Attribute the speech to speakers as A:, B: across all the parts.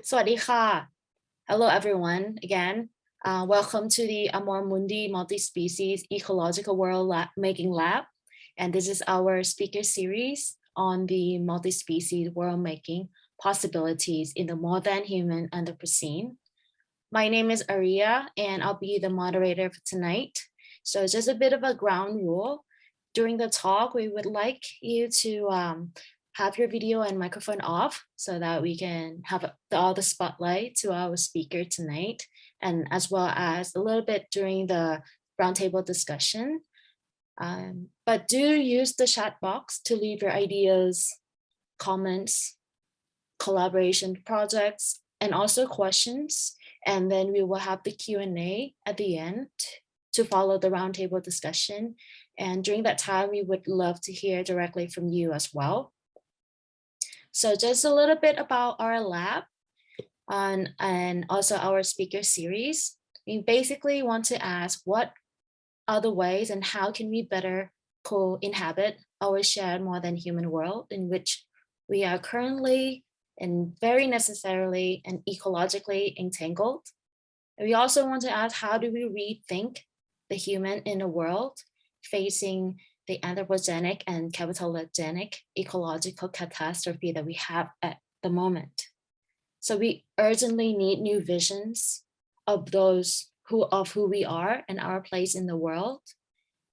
A: Swadika. Hello, everyone. Again, welcome to the AMOR MUNDI Multispecies Ecological Worldmaking Lab. And this is our speaker series on the multi-species world-making possibilities in the more than human Anthropocene. My name is Aria, and I'll be the moderator for tonight. So just a bit of a ground rule. During the talk, we would like you to have your video and microphone off so that we can have all the spotlight to our speaker tonight, and as well as a little bit during the roundtable discussion. But do use the chat box to leave your ideas, comments, collaboration projects, and also questions. And then we will have the Q&A at the end to follow the roundtable discussion. And during that time, we would love to hear directly from you as well. So just a little bit about our lab and also our speaker series. We basically want to ask what are the ways and how can we better co-inhabit our shared more than human world in which we are currently and very necessarily and ecologically entangled. And we also want to ask, how do we rethink the human in a world facing the anthropogenic and capitalogenic ecological catastrophe that we have at the moment? So we urgently need new visions of who we are and our place in the world,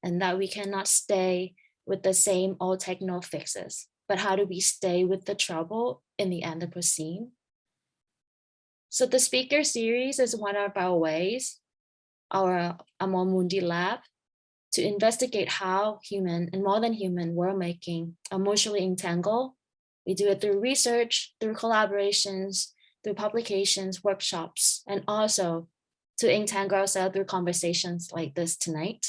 A: and that we cannot stay with the same old techno fixes, but how do we stay with the trouble in the Anthropocene? So the speaker series is one of our ways, our AMOR MUNDI lab, to investigate how human and more than human world making are mutually entangled. We do it through research, through collaborations, through publications, workshops, and also to entangle ourselves through conversations like this tonight.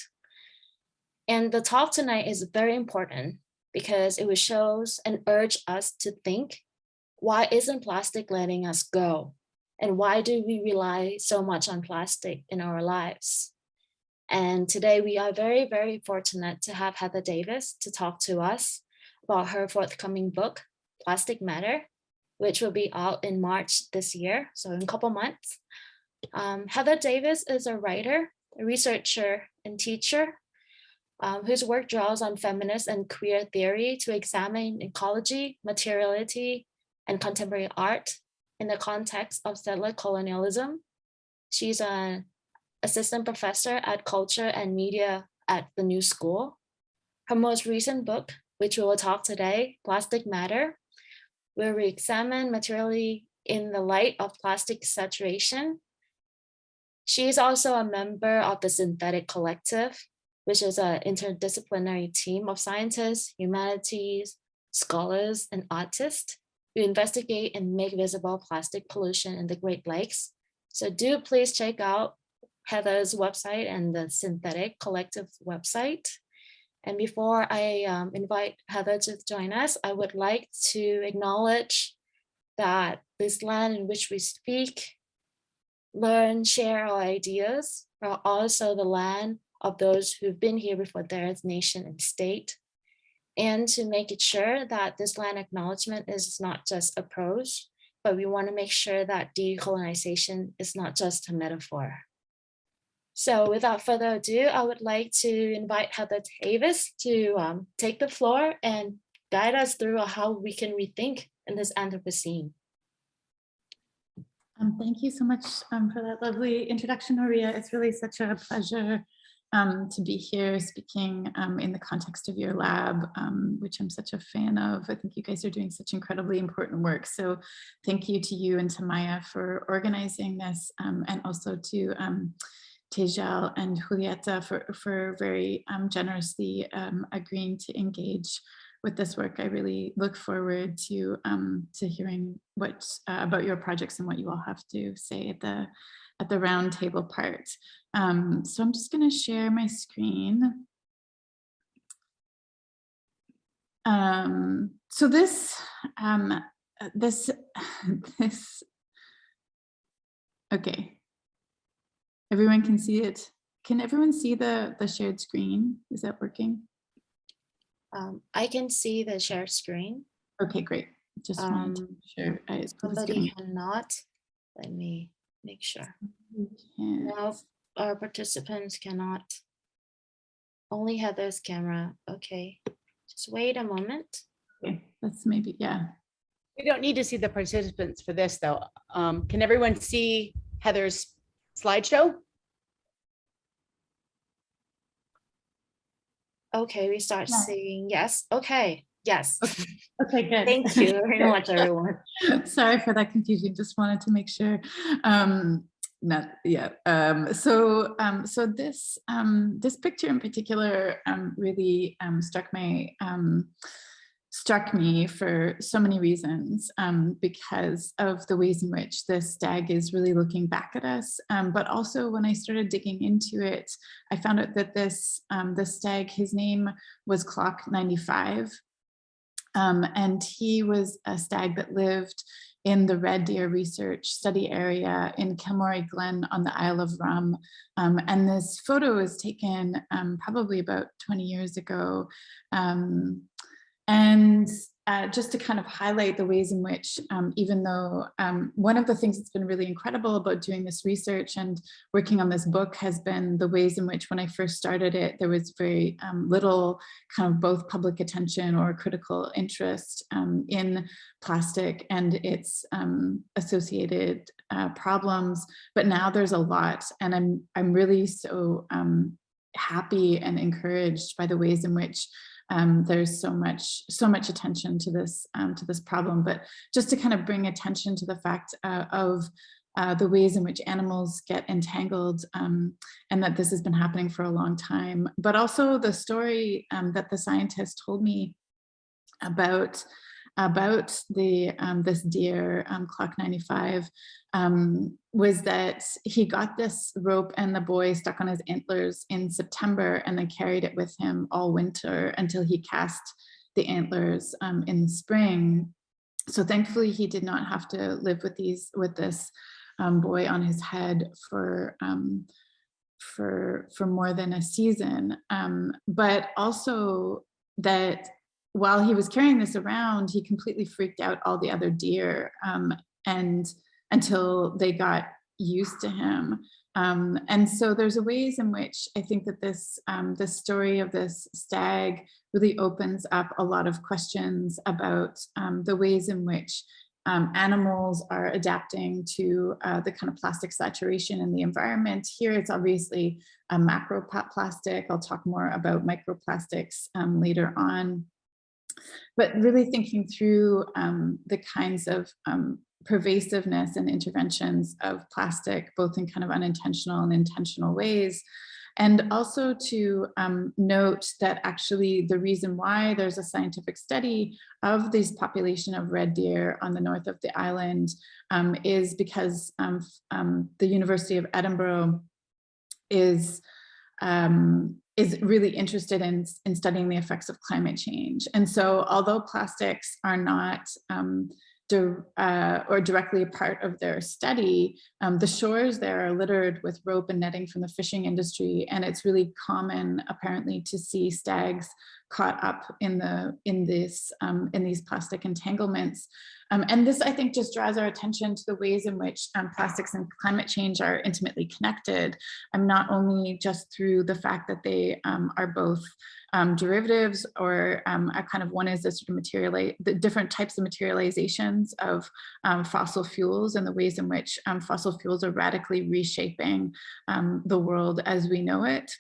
A: And the talk tonight is very important because it shows and urge us to think, why isn't plastic letting us go? And why do we rely so much on plastic in our lives? And today we are very, very fortunate to have Heather Davis to talk to us about her forthcoming book, Plastic Matter, which will be out in March this year, so in a couple months. Heather Davis is a writer, a researcher, and teacher whose work draws on feminist and queer theory to examine ecology, materiality, and contemporary art in the context of settler colonialism. She's an assistant professor at culture and media at the New School. Her most recent book, which we will talk today, Plastic Matter, where we examine materiality in the light of plastic saturation. She is also a member of the Synthetic Collective, which is an interdisciplinary team of scientists, humanities, scholars, and artists who investigate and make visible plastic pollution in the Great Lakes. So do please check out Heather's website and the Synthetic Collective website. And before I invite Heather to join us, I would like to acknowledge that this land in which we speak, learn, share our ideas are also the land of those who've been here before there is nation and state. And to make it sure that this land acknowledgement is not just a prose, but we want to make sure that decolonization is not just a metaphor. So without further ado, I would like to invite Heather Davis to take the floor and guide us through how we can rethink in this Anthropocene.
B: Thank you so much for that lovely introduction, Maria. It's really such a pleasure to be here speaking in the context of your lab, which I'm such a fan of. I think you guys are doing such incredibly important work. So thank you to you and to Maya for organizing this, and also to Tejal and Julieta for very generously agreeing to engage with this work. I really look forward to hearing what about your projects and what you all have to say at the roundtable part. So I'm just going to share my screen. So this okay. Everyone can see it. Can everyone see the shared screen? Is that working?
A: I can see the shared screen.
B: Okay, great. Just wanted to share.
A: Somebody cannot. Let me make sure.
B: We can't.
A: Now our participants cannot. Only Heather's camera. Okay. Just wait a moment.
B: Okay, that's maybe, yeah.
C: We don't need to see the participants for this, though. Can everyone see Heather's slideshow?
A: Okay, we start
B: Yeah.
A: seeing yes. Okay. Yes.
B: Okay, good.
A: Thank you very much, everyone.
B: Sorry for that confusion. Just wanted to make sure. Not yeah. So this picture in particular really struck me for so many reasons, because of the ways in which the stag is really looking back at us. But also when I started digging into it, I found out that this the stag, his name was Clock 95. And he was a stag that lived in the red deer research study area in Kilmorey Glen on the Isle of Rum. And this photo was taken probably about 20 years ago. And just to kind of highlight the ways in which, even though one of the things that's been really incredible about doing this research and working on this book has been the ways in which when I first started it, there was very little kind of both public attention or critical interest in plastic and its associated problems. But now there's a lot, and I'm really so happy and encouraged by the ways in which there's so much attention to this problem. But just to kind of bring attention to the fact of the ways in which animals get entangled, and that this has been happening for a long time. But also the story that the scientist told me about this deer, Clock 95, was that he got this rope and the boy stuck on his antlers in September and then carried it with him all winter until he cast the antlers in the spring. So thankfully he did not have to live with this boy on his head for more than a season, but also that while he was carrying this around, he completely freaked out all the other deer, and until they got used to him. And so there's a ways in which I think that this story of this stag really opens up a lot of questions about the ways in which animals are adapting to the kind of plastic saturation in the environment. Here it's obviously a macro plastic. I'll talk more about microplastics later on. But really thinking through the kinds of pervasiveness and interventions of plastic, both in kind of unintentional and intentional ways. And also to note that actually the reason why there's a scientific study of this population of red deer on the north of the island is because the University of Edinburgh is really interested in studying the effects of climate change. And so although plastics are not directly a part of their study, the shores there are littered with rope and netting from the fishing industry. And it's really common apparently to see stags caught up in these plastic entanglements. And this, I think, just draws our attention to the ways in which plastics and climate change are intimately connected. Not only just through the fact that they are both derivatives, or a kind of one is the sort of the different types of materializations of fossil fuels and the ways in which fossil fuels are radically reshaping the world as we know it.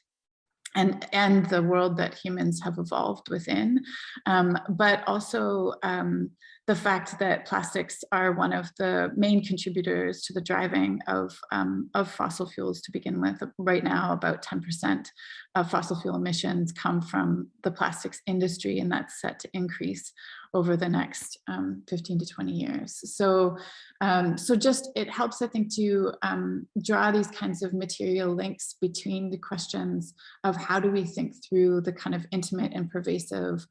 B: And the world that humans have evolved within, but also the fact that plastics are one of the main contributors to the driving of fossil fuels to begin with. Right now, about 10% of fossil fuel emissions come from the plastics industry, and that's set to increase over the next 15 to 20 years. So just it helps, I think, to draw these kinds of material links between the questions of how do we think through the kind of intimate and pervasive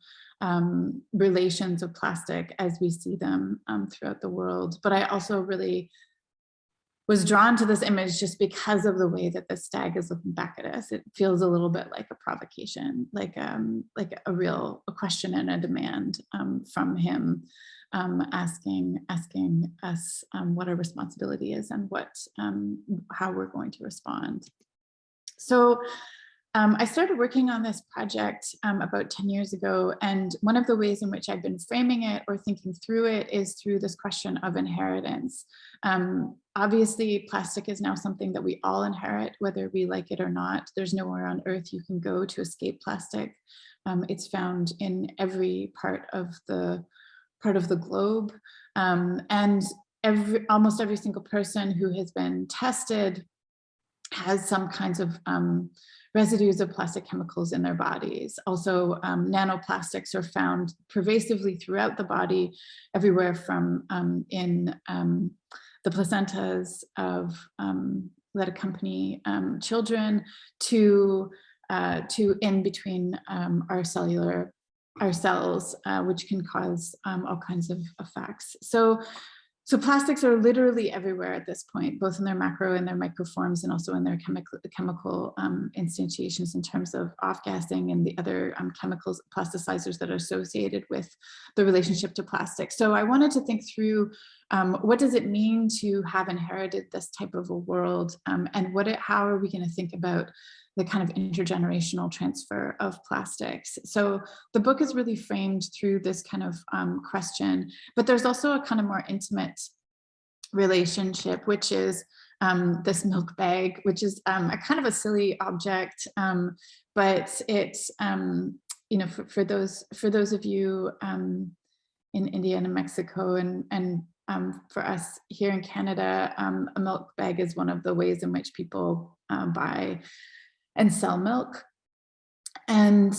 B: relations of plastic as we see them throughout the world. But I also really was drawn to this image just because of the way that the stag is looking back at us. It feels a little bit like a provocation, like a question and a demand from him. asking us what our responsibility is and how we're going to respond. So I started working on this project about 10 years ago, and one of the ways in which I've been framing it or thinking through it is through this question of inheritance. Obviously, plastic is now something that we all inherit, whether we like it or not. There's nowhere on earth you can go to escape plastic. It's found in every part of the globe, and almost every single person who has been tested has some kinds of residues of plastic chemicals in their bodies. Also, nanoplastics are found pervasively throughout the body, everywhere from in the placentas of that accompany children to in between our cells, which can cause all kinds of effects. So plastics are literally everywhere at this point, both in their macro and their micro forms, and also in their chemical instantiations in terms of off-gassing and the other chemicals, plasticizers that are associated with the relationship to plastic. So I wanted to think through what does it mean to have inherited this type of a world, and how are we going to think about the kind of intergenerational transfer of plastics. So the book is really framed through this kind of question, but there's also a kind of more intimate relationship, which is this milk bag, which is a kind of a silly object, but it's, you know, for those of you in India and Mexico and for us here in Canada, a milk bag is one of the ways in which people buy and sell milk. And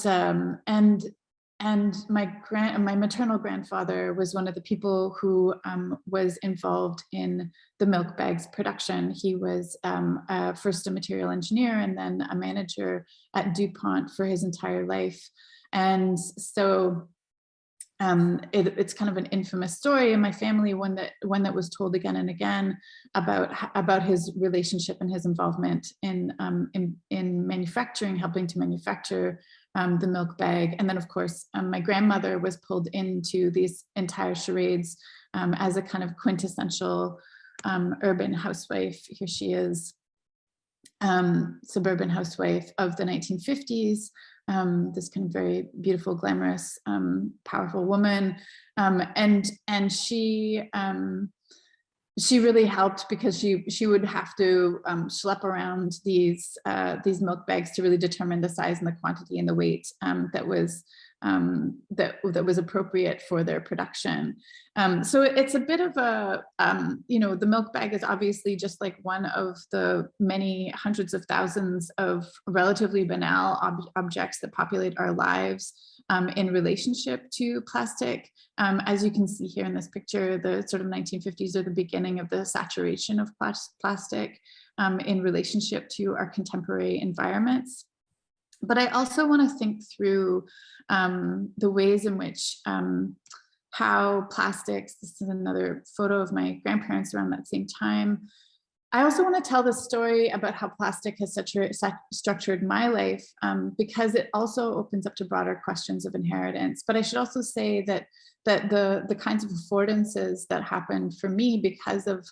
B: my maternal grandfather was one of the people who was involved in the milk bags production. He was first a material engineer and then a manager at DuPont for his entire life. And so it's kind of an infamous story in my family, one that was told again and again about his relationship and his involvement in manufacturing, helping to manufacture the milk bag. And then, of course, my grandmother was pulled into these entire charades as a kind of quintessential urban housewife. Here she is, suburban housewife of the 1950s. This kind of very beautiful, glamorous, powerful woman, and she really helped because she would have to schlep around these milk bags to really determine the size and the quantity and the weight that was appropriate for their production. So it's a bit of a, you know, the milk bag is obviously just like one of the many hundreds of thousands of relatively banal objects that populate our lives in relationship to plastic. As you can see here in this picture, the sort of 1950s are the beginning of the saturation of plastic in relationship to our contemporary environments. But I also want to think through the ways in which how plastics, this is another photo of my grandparents around that same time. I also want to tell the story about how plastic has structured my life because it also opens up to broader questions of inheritance. But I should also say that the kinds of affordances that happened for me because of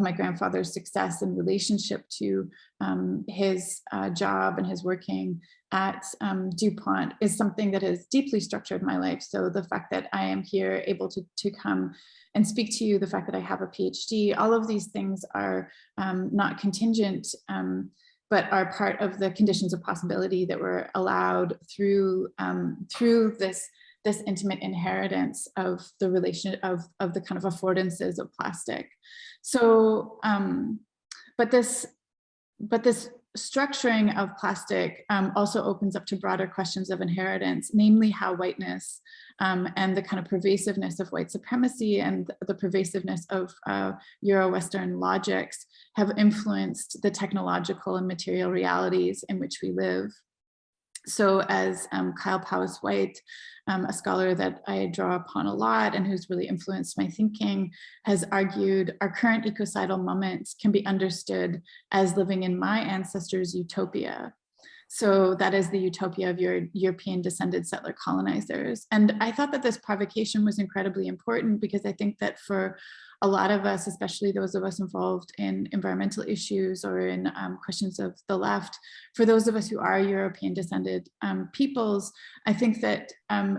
B: my grandfather's success in relationship to his job and his working at DuPont is something that has deeply structured my life. So the fact that I am here able to come and speak to you, the fact that I have a PhD, all of these things are not contingent, but are part of the conditions of possibility that were allowed through this intimate inheritance of the relation of the kind of affordances of plastic. So, but this structuring of plastic also opens up to broader questions of inheritance, namely how whiteness and the kind of pervasiveness of white supremacy and the pervasiveness of Euro-Western logics have influenced the technological and material realities in which we live. So as Kyle Powys-White, a scholar that I draw upon a lot and who's really influenced my thinking, has argued, our current ecocidal moments can be understood as living in my ancestors' utopia. So that is the utopia of your European descended settler colonizers. And I thought that this provocation was incredibly important because I think that for a lot of us, especially those of us involved in environmental issues or in questions of the left, for those of us who are European descended peoples, I think that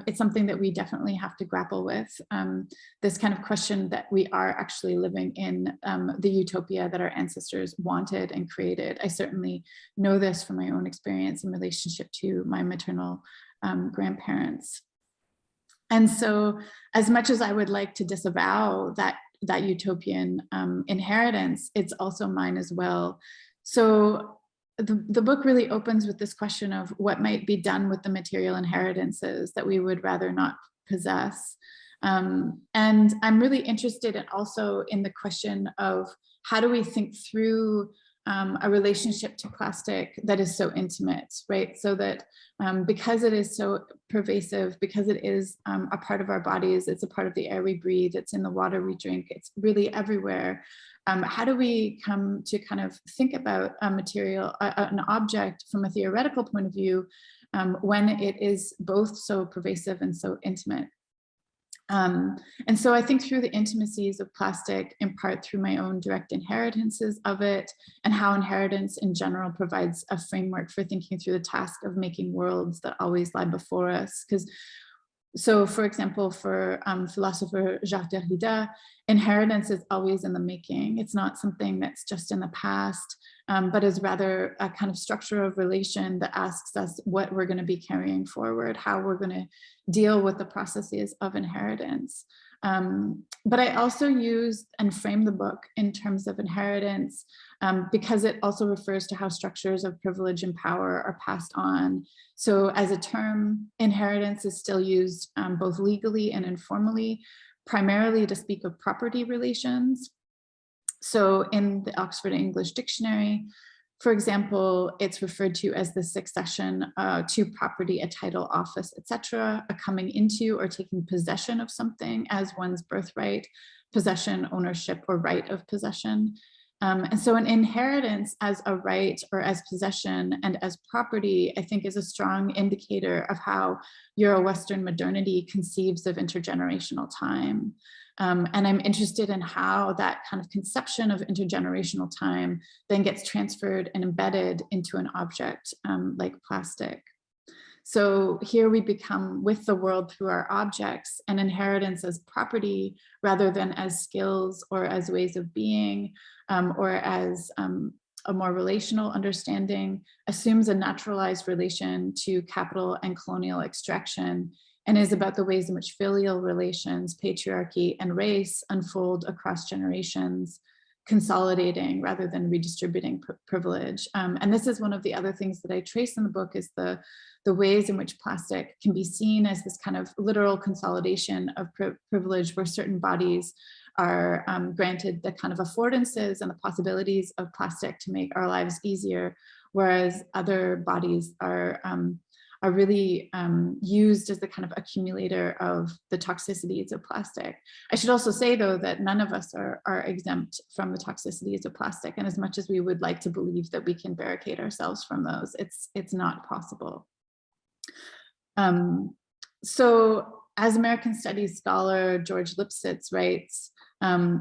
B: it's something that we definitely have to grapple with. This kind of question that we are actually living in the utopia that our ancestors wanted and created. I certainly know this from my own experience in relationship to my maternal grandparents. And so as much as I would like to disavow that utopian inheritance, it's also mine as well. So the book really opens with this question of what might be done with the material inheritances that we would rather not possess. And I'm really interested in also in the question of how do we think through a relationship to plastic that is so intimate, right? So that because it is so pervasive, because it is a part of our bodies, it's a part of the air we breathe, it's in the water we drink, it's really everywhere. How do we come to kind of think about a material, an object from a theoretical point of view when it is both so pervasive and so intimate? And so I think through the intimacies of plastic, in part through my own direct inheritances of it, and how inheritance in general provides a framework for thinking through the task of making worlds that always lie before us. So for example, for philosopher Jacques Derrida, inheritance is always in the making. It's not something that's just in the past, but is rather a kind of structure of relation that asks us what we're going to be carrying forward, how we're going to deal with the processes of inheritance. But I also use and frame the book in terms of inheritance because it also refers to how structures of privilege and power are passed on. So as a term, inheritance is still used both legally and informally, primarily to speak of property relations. So in the Oxford English Dictionary, for example, it's referred to as the succession to property, a title, office, etc., a coming into or taking possession of something as one's birthright, possession, ownership, or right of possession. And so an inheritance as a right or as possession and as property, I think, is a strong indicator of how Euro-Western modernity conceives of intergenerational time. And I'm interested in how that kind of conception of intergenerational time then gets transferred and embedded into an object like plastic. So here we become with the world through our objects, and inheritance as property rather than as skills or as ways of being or as a more relational understanding assumes a naturalized relation to capital and colonial extraction, and is about the ways in which filial relations, patriarchy, and race unfold across generations, consolidating rather than redistributing privilege. And this is one of the other things that I trace in the book is the ways in which plastic can be seen as this kind of literal consolidation of privilege where certain bodies are granted the kind of affordances and the possibilities of plastic to make our lives easier, whereas other bodies are really used as the kind of accumulator of the toxicities of plastic. I should also say, though, that none of us are exempt from the toxicities of plastic. And as much as we would like to believe that we can barricade ourselves from those, it's not possible. So as American Studies scholar George Lipsitz writes,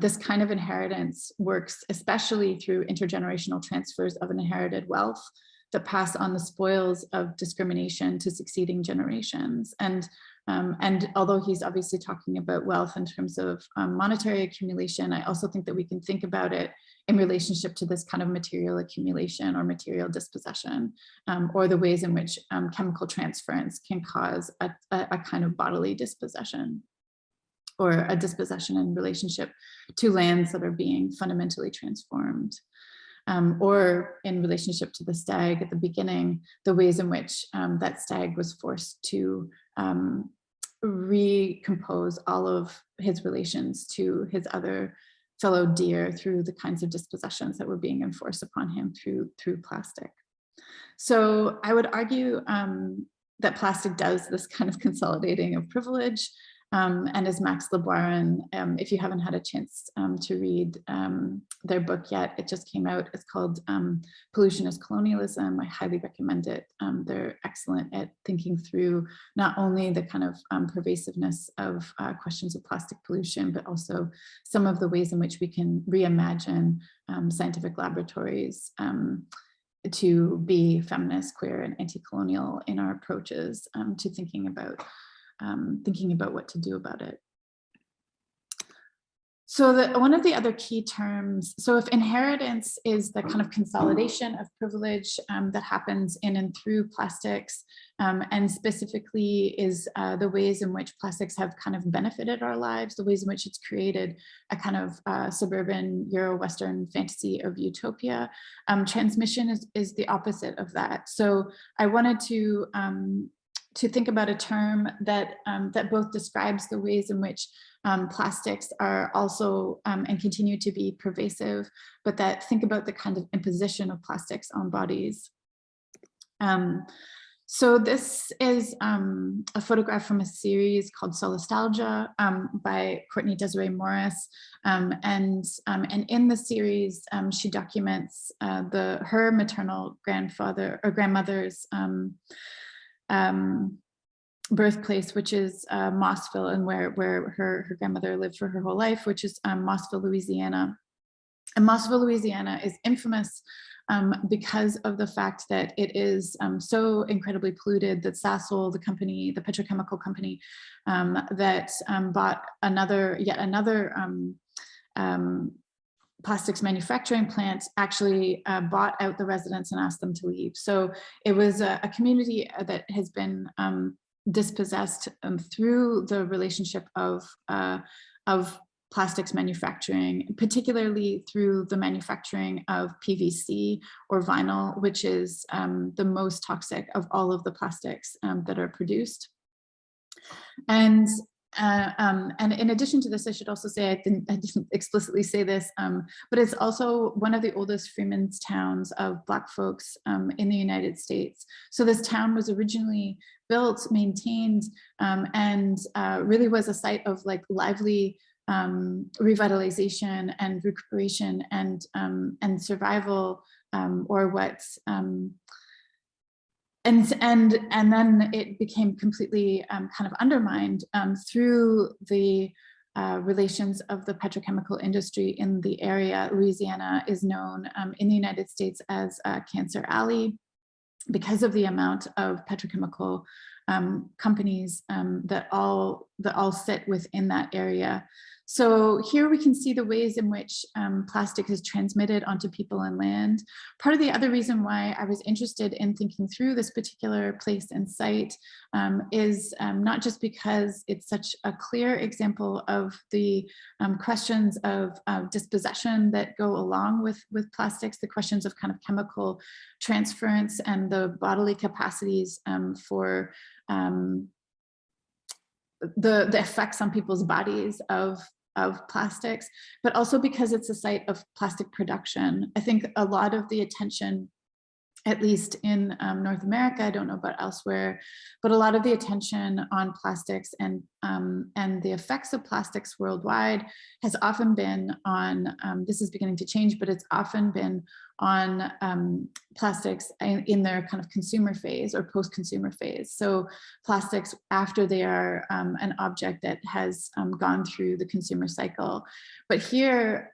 B: this kind of inheritance works especially through intergenerational transfers of inherited wealth that pass on the spoils of discrimination to succeeding generations. And although he's obviously talking about wealth in terms of monetary accumulation, I also think that we can think about it in relationship to this kind of material accumulation or material dispossession, or the ways in which chemical transference can cause a kind of bodily dispossession, or a dispossession in relationship to lands that are being fundamentally transformed. Or in relationship to the stag at the beginning, the ways in which that stag was forced to recompose all of his relations to his other fellow deer through the kinds of dispossessions that were being enforced upon him through plastic. So I would argue that plastic does this kind of consolidating of privilege, and is Max Lebuarin. If you haven't had a chance to read their book yet, it just came out. It's called Pollution as Colonialism. I highly recommend it. They're excellent at thinking through not only the kind of pervasiveness of questions of plastic pollution, but also some of the ways in which we can reimagine scientific laboratories to be feminist, queer, and anti-colonial in our approaches to thinking about what to do about it. So one of the other key terms, so if inheritance is the kind of consolidation of privilege that happens in and through plastics, and specifically is the ways in which plastics have kind of benefited our lives, the ways in which it's created a kind of suburban Euro-Western fantasy of utopia, transmission is the opposite of that. So I wanted to think about a term that that both describes the ways in which plastics are also and continue to be pervasive, but that think about the kind of imposition of plastics on bodies. So this is a photograph from a series called Solastalgia by Courtney Desiree Morris. And in the series, she documents her maternal grandfather or grandmother's birthplace, which is Mossville, and where her grandmother lived for her whole life, which is Mossville, Louisiana. And Mossville, Louisiana is infamous because of the fact that it is so incredibly polluted that Sasol, the company, the petrochemical company that bought yet another plastics manufacturing plant, actually bought out the residents and asked them to leave. So it was a community that has been dispossessed through the relationship of plastics manufacturing, particularly through the manufacturing of PVC or vinyl, which is the most toxic of all of the plastics that are produced. And in addition to this, I should also say, I didn't explicitly say this, but it's also one of the oldest freemen's towns of Black folks in the United States. So this town was originally built, maintained, and really was a site of like lively revitalization and recuperation and survival, or what. And then it became completely kind of undermined through the relations of the petrochemical industry in the area. Louisiana is known in the United States as Cancer Alley because of the amount of petrochemical companies that all sit within that area. So here we can see the ways in which plastic is transmitted onto people and land. Part of the other reason why I was interested in thinking through this particular place and site is not just because it's such a clear example of the questions of dispossession that go along with plastics, the questions of kind of chemical transference and the bodily capacities for the effects on people's bodies of plastics, but also because it's a site of plastic production. I think a lot of the attention, at least in North America, I don't know about elsewhere, but a lot of the attention on plastics and the effects of plastics worldwide has often been on, this is beginning to change, but it's often been on plastics in their kind of consumer phase or post-consumer phase. So plastics after they are an object that has gone through the consumer cycle. But here,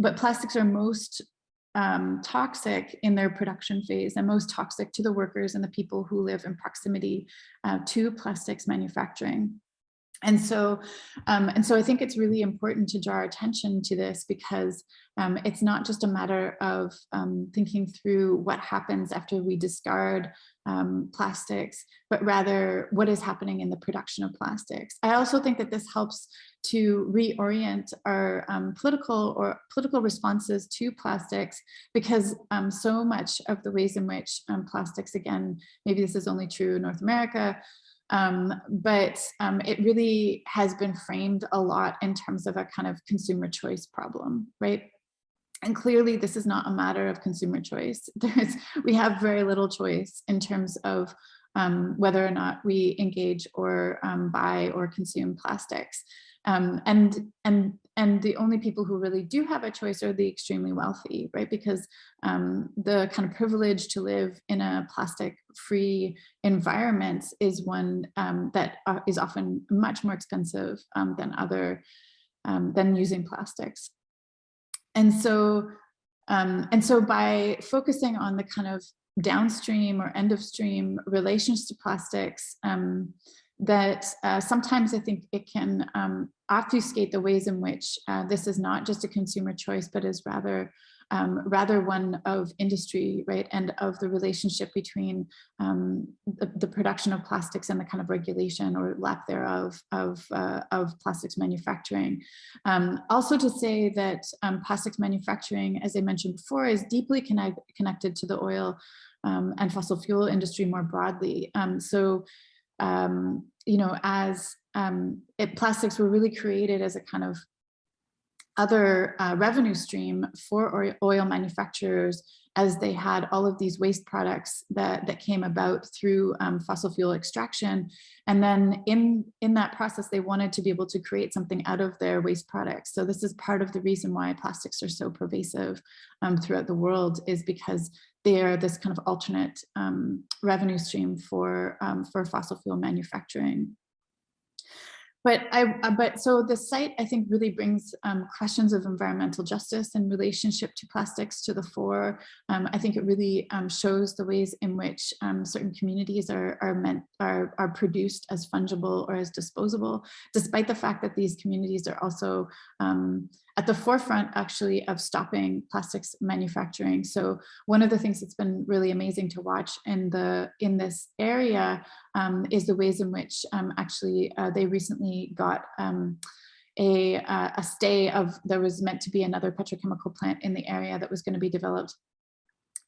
B: but plastics are most toxic in their production phase and most toxic to the workers and the people who live in proximity to plastics manufacturing. And so I think it's really important to draw attention to this because it's not just a matter of thinking through what happens after we discard plastics, but rather what is happening in the production of plastics. I also think that this helps to reorient our political responses to plastics, because so much of the ways in which plastics, again, maybe this is only true in North America, but it really has been framed a lot in terms of a kind of consumer choice problem, right? And clearly this is not a matter of consumer choice. We have very little choice in terms of whether or not we engage or buy or consume plastics. And the only people who really do have a choice are the extremely wealthy, right? Because the kind of privilege to live in a plastic-free environment is one that is often much more expensive than using plastics. And so by focusing on the kind of downstream or end of stream relations to plastics, that sometimes I think it can obfuscate the ways in which this is not just a consumer choice, but is rather one of industry, right, and of the relationship between the production of plastics and the kind of regulation or lack thereof of plastics manufacturing. Also to say that plastics manufacturing, as I mentioned before, is deeply connected to the oil and fossil fuel industry more broadly. You know, as plastics were really created as a kind of other revenue stream for oil manufacturers, as they had all of these waste products that came about through fossil fuel extraction. And then in that process, they wanted to be able to create something out of their waste products. So this is part of the reason why plastics are so pervasive throughout the world, is because they are this kind of alternate revenue stream for fossil fuel manufacturing. But so the site, I think, really brings questions of environmental justice in relationship to plastics to the fore. I think it really shows the ways in which certain communities are produced as fungible or as disposable, despite the fact that these communities are also at the forefront, actually, of stopping plastics manufacturing. So one of the things that's been really amazing to watch in this area is the ways in which actually they recently got a stay of, there was meant to be another petrochemical plant in the area that was going to be developed,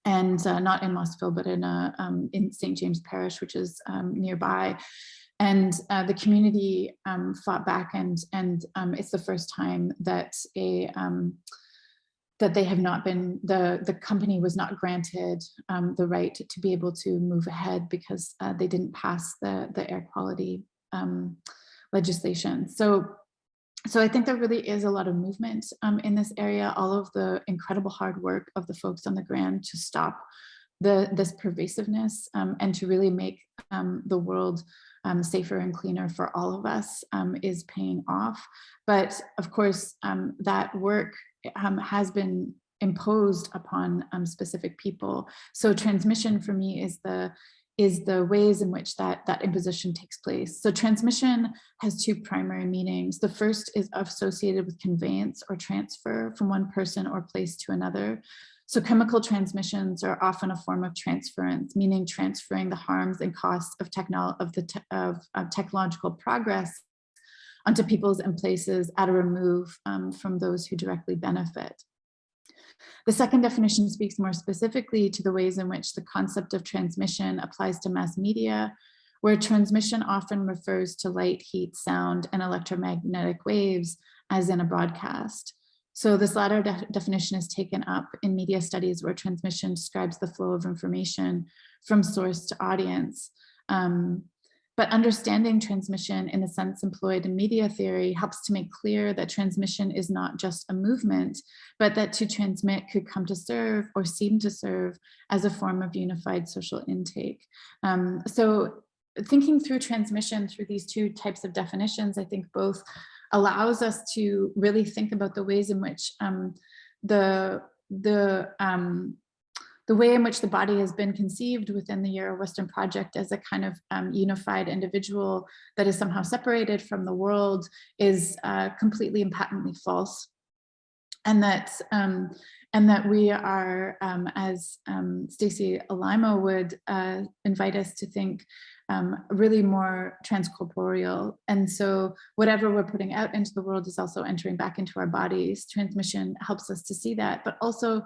B: and not in Mossville, but in St. James Parish, which is nearby. And the community fought back, and it's the first time that that they have not been, the company was not granted the right to be able to move ahead because they didn't pass the air quality legislation. So I think there really is a lot of movement in this area. All of the incredible hard work of the folks on the ground to stop this pervasiveness and to really make the world safer and cleaner for all of us is paying off. But of course, that work has been imposed upon specific people. So transmission for me is the ways in which that imposition takes place. So transmission has two primary meanings. The first is associated with conveyance or transfer from one person or place to another. So chemical transmissions are often a form of transference, meaning transferring the harms and costs of technological progress onto peoples and places at a remove from those who directly benefit. The second definition speaks more specifically to the ways in which the concept of transmission applies to mass media, where transmission often refers to light, heat, sound, and electromagnetic waves, as in a broadcast. So this latter definition is taken up in media studies, where transmission describes the flow of information from source to audience. But understanding transmission in the sense employed in media theory helps to make clear that transmission is not just a movement, but that to transmit could come to serve or seem to serve as a form of unified social intake. So thinking through transmission through these two types of definitions, I think both allows us to really think about the ways in which the way in which the body has been conceived within the Euro-Western project as a kind of unified individual that is somehow separated from the world is completely and patently false. And that we are, as Stacey Alimo would invite us to think, really more transcorporeal. And so whatever we're putting out into the world is also entering back into our bodies. Transmission helps us to see that, but also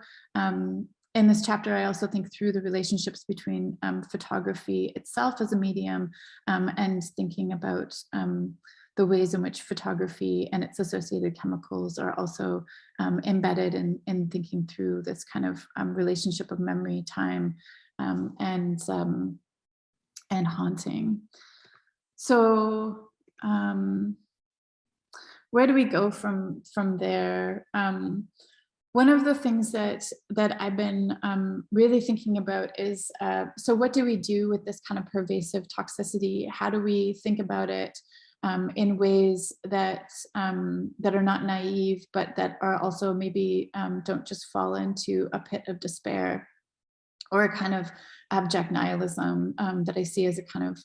B: in this chapter, I also think through the relationships between photography itself as a medium and thinking about the ways in which photography and its associated chemicals are also embedded in thinking through this kind of relationship of memory, time, and and haunting. So where do we go from there? One of the things that I've been really thinking about is, so what do we do with this kind of pervasive toxicity? How do we think about it in ways that are not naive, but that are also maybe don't just fall into a pit of despair or a kind of abject nihilism that I see as a kind of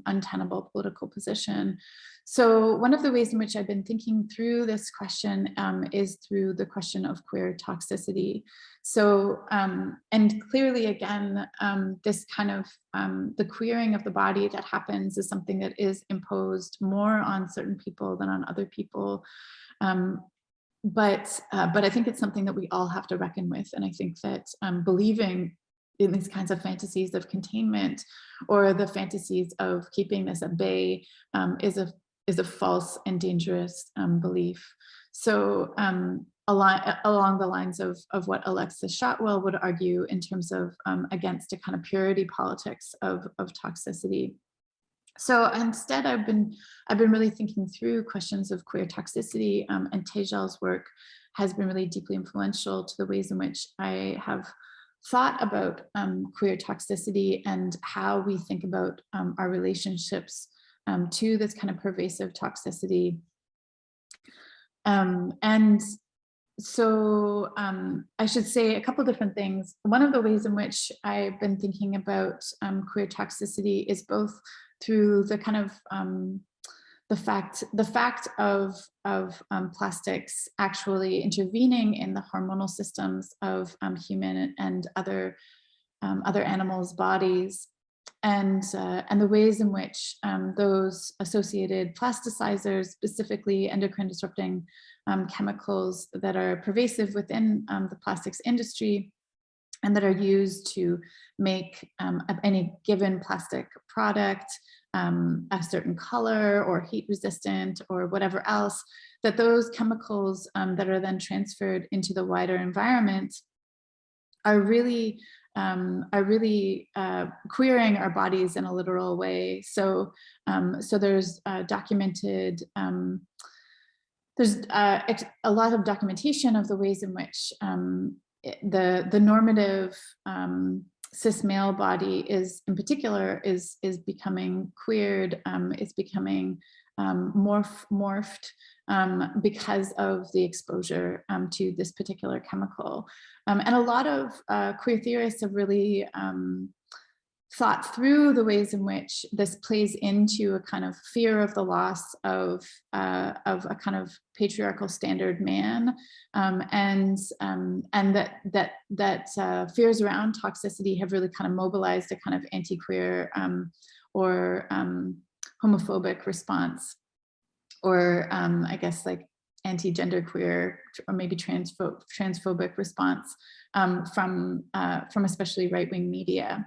B: untenable political position. So one of the ways in which I've been thinking through this question is through the question of queer toxicity. So, and clearly again, this kind of, the queering of the body that happens is something that is imposed more on certain people than on other people. But I think it's something that we all have to reckon with. And I think that believing in these kinds of fantasies of containment or the fantasies of keeping this at bay is a false and dangerous belief. So along the lines of what Alexis Shotwell would argue in terms of against a kind of purity politics of toxicity. So instead, I've been really thinking through questions of queer toxicity, and Tejal's work has been really deeply influential to the ways in which I have thought about queer toxicity and how we think about our relationships to this kind of pervasive toxicity. And so I should say a couple different things. One of the ways in which I've been thinking about queer toxicity is both through the kind of the fact of plastics actually intervening in the hormonal systems of human and other animals' bodies, and the ways in which those associated plasticizers, specifically endocrine disrupting chemicals that are pervasive within the plastics industry and that are used to make any given plastic product a certain color or heat resistant or whatever else, that those chemicals that are then transferred into the wider environment are really queering our bodies in a literal way. So there's documented, there's a lot of documentation of the ways in which the normative cis male body is, in particular, is becoming queered, is becoming morphed because of the exposure to this particular chemical. And a lot of queer theorists have really thought through the ways in which this plays into a kind of fear of the loss of a kind of patriarchal standard man, and that fears around toxicity have really kind of mobilized a kind of anti-queer or homophobic response, or I guess like anti-gender queer or maybe transphobic response from especially right-wing media.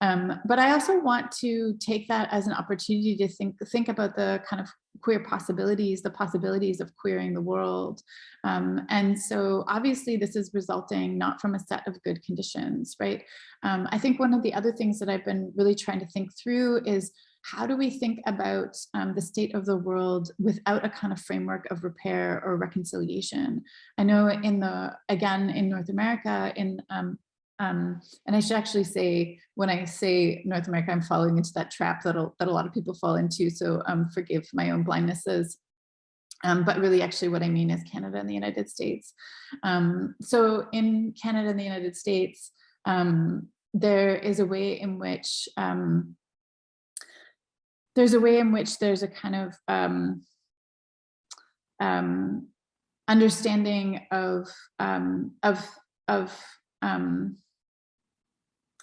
B: But I also want to take that as an opportunity to think about the kind of queer possibilities, the possibilities of queering the world. And so obviously this is resulting not from a set of good conditions, right? I think one of the other things that I've been really trying to think through is how do we think about the state of the world without a kind of framework of repair or reconciliation? I know again, in North America, and I should actually say, when I say North America, I'm falling into that trap that a lot of people fall into. So forgive my own blindnesses. But really, actually, what I mean is Canada and the United States. So in Canada and the United States, there is a way in which there's a kind of understanding of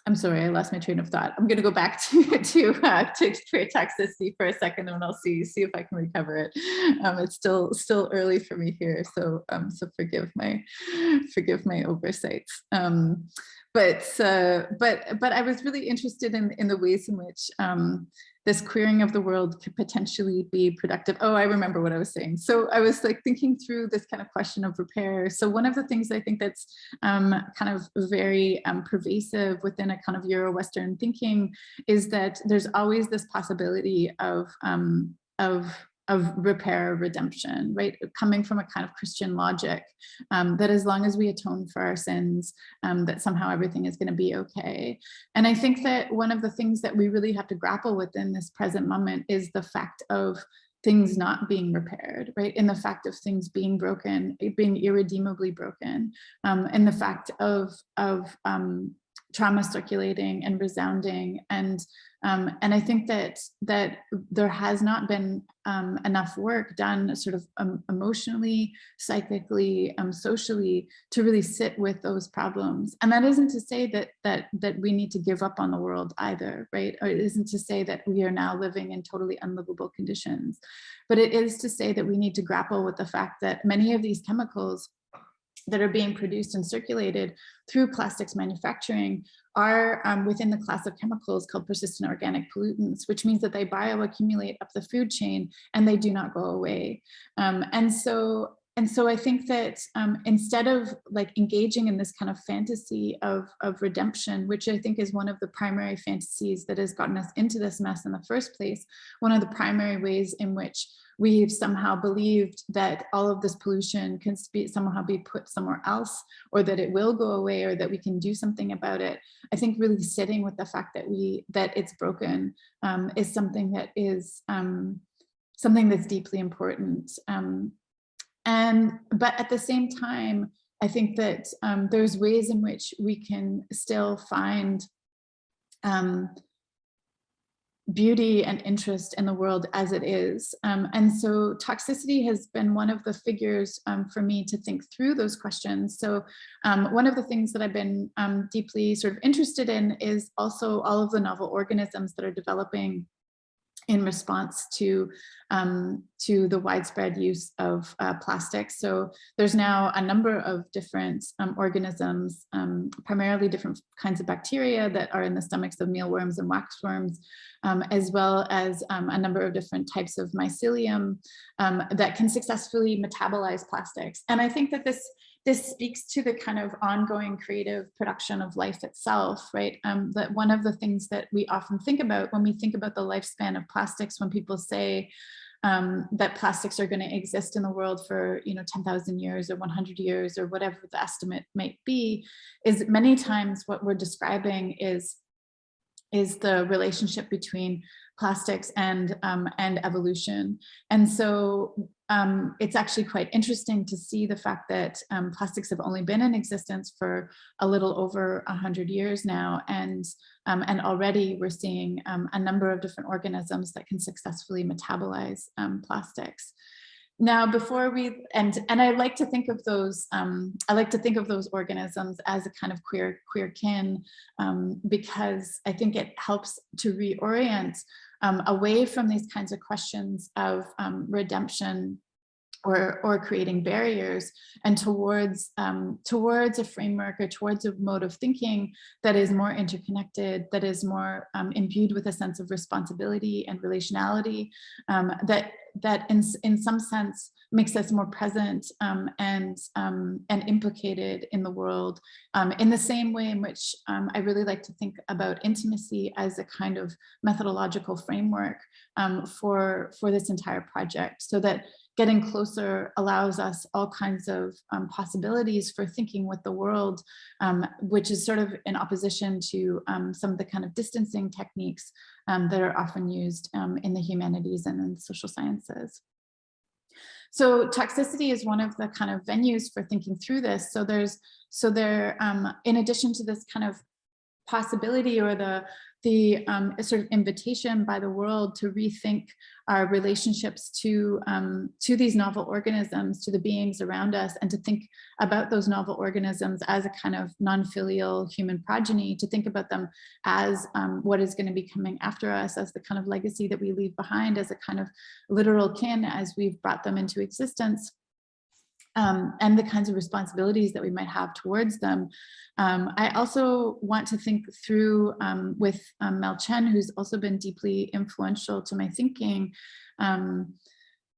B: I'm sorry, I lost my train of thought. I'm going to go back to queer toxicity for a second, and I'll see if I can recover it. It's still early for me here, so forgive my oversights. But I was really interested in the ways in which this queering of the world could potentially be productive. Oh, I remember what I was saying. So I was like thinking through this kind of question of repair. So one of the things I think that's kind of very pervasive within a kind of Euro-Western thinking is that there's always this possibility of repair, redemption, right? Coming from a kind of Christian logic, that as long as we atone for our sins, that somehow everything is going to be okay. And I think that one of the things that we really have to grapple with in this present moment is the fact of things not being repaired, right? In the fact of things being broken, being irredeemably broken, and the fact of trauma circulating and resounding, and I think that there has not been enough work done sort of emotionally, psychically, socially, to really sit with those problems. And that isn't to say that we need to give up on the world either, right? Or it isn't to say that we are now living in totally unlivable conditions, but it is to say that we need to grapple with the fact that many of these chemicals that are being produced and circulated through plastics manufacturing are within the class of chemicals called persistent organic pollutants, which means that they bioaccumulate up the food chain and they do not go away. And so I think that instead of like engaging in this kind of fantasy of redemption, which I think is one of the primary fantasies that has gotten us into this mess in the first place, one of the primary ways in which we've somehow believed that all of this pollution can somehow be put somewhere else, or that it will go away, or that we can do something about it. I think really sitting with the fact that it's broken is something that is something that's deeply important. But at the same time, I think that there's ways in which we can still find beauty and interest in the world as it is. And so toxicity has been one of the figures for me to think through those questions. So one of the things that I've been deeply sort of interested in is also all of the novel organisms that are developing in response to the widespread use of plastics. So there's now a number of different organisms, primarily different kinds of bacteria that are in the stomachs of mealworms and waxworms, as well as a number of different types of mycelium that can successfully metabolize plastics. And I think that this speaks to the kind of ongoing creative production of life itself, right? That one of the things that we often think about when we think about the lifespan of plastics, when people say that plastics are going to exist in the world for 10,000 years or 100 years or whatever the estimate might be, is many times what we're describing is the relationship between plastics and evolution. And so it's actually quite interesting to see the fact that plastics have only been in existence for a little over 100 years now, and already we're seeing a number of different organisms that can successfully metabolize plastics. Now, before we and I like to think of those organisms as a kind of queer kin, because I think it helps to reorient away from these kinds of questions of redemption or creating barriers, and towards a framework or towards a mode of thinking that is more interconnected, that is more imbued with a sense of responsibility and relationality, that in some sense makes us more present and implicated in the world, in the same way in which I really like to think about intimacy as a kind of methodological framework for this entire project, so that getting closer allows us all kinds of possibilities for thinking with the world, which is sort of in opposition to some of the kind of distancing techniques that are often used in the humanities and in the social sciences. So toxicity is one of the kind of venues for thinking through this. So in addition to this kind of possibility or the sort of invitation by the world to rethink our relationships to these novel organisms, to the beings around us, and to think about those novel organisms as a kind of non-filial human progeny, to think about them as what is going to be coming after us, as the kind of legacy that we leave behind, as a kind of literal kin as we've brought them into existence. and the kinds of responsibilities that we might have towards them. I also want to think through with Mel Chen, who's also been deeply influential to my thinking,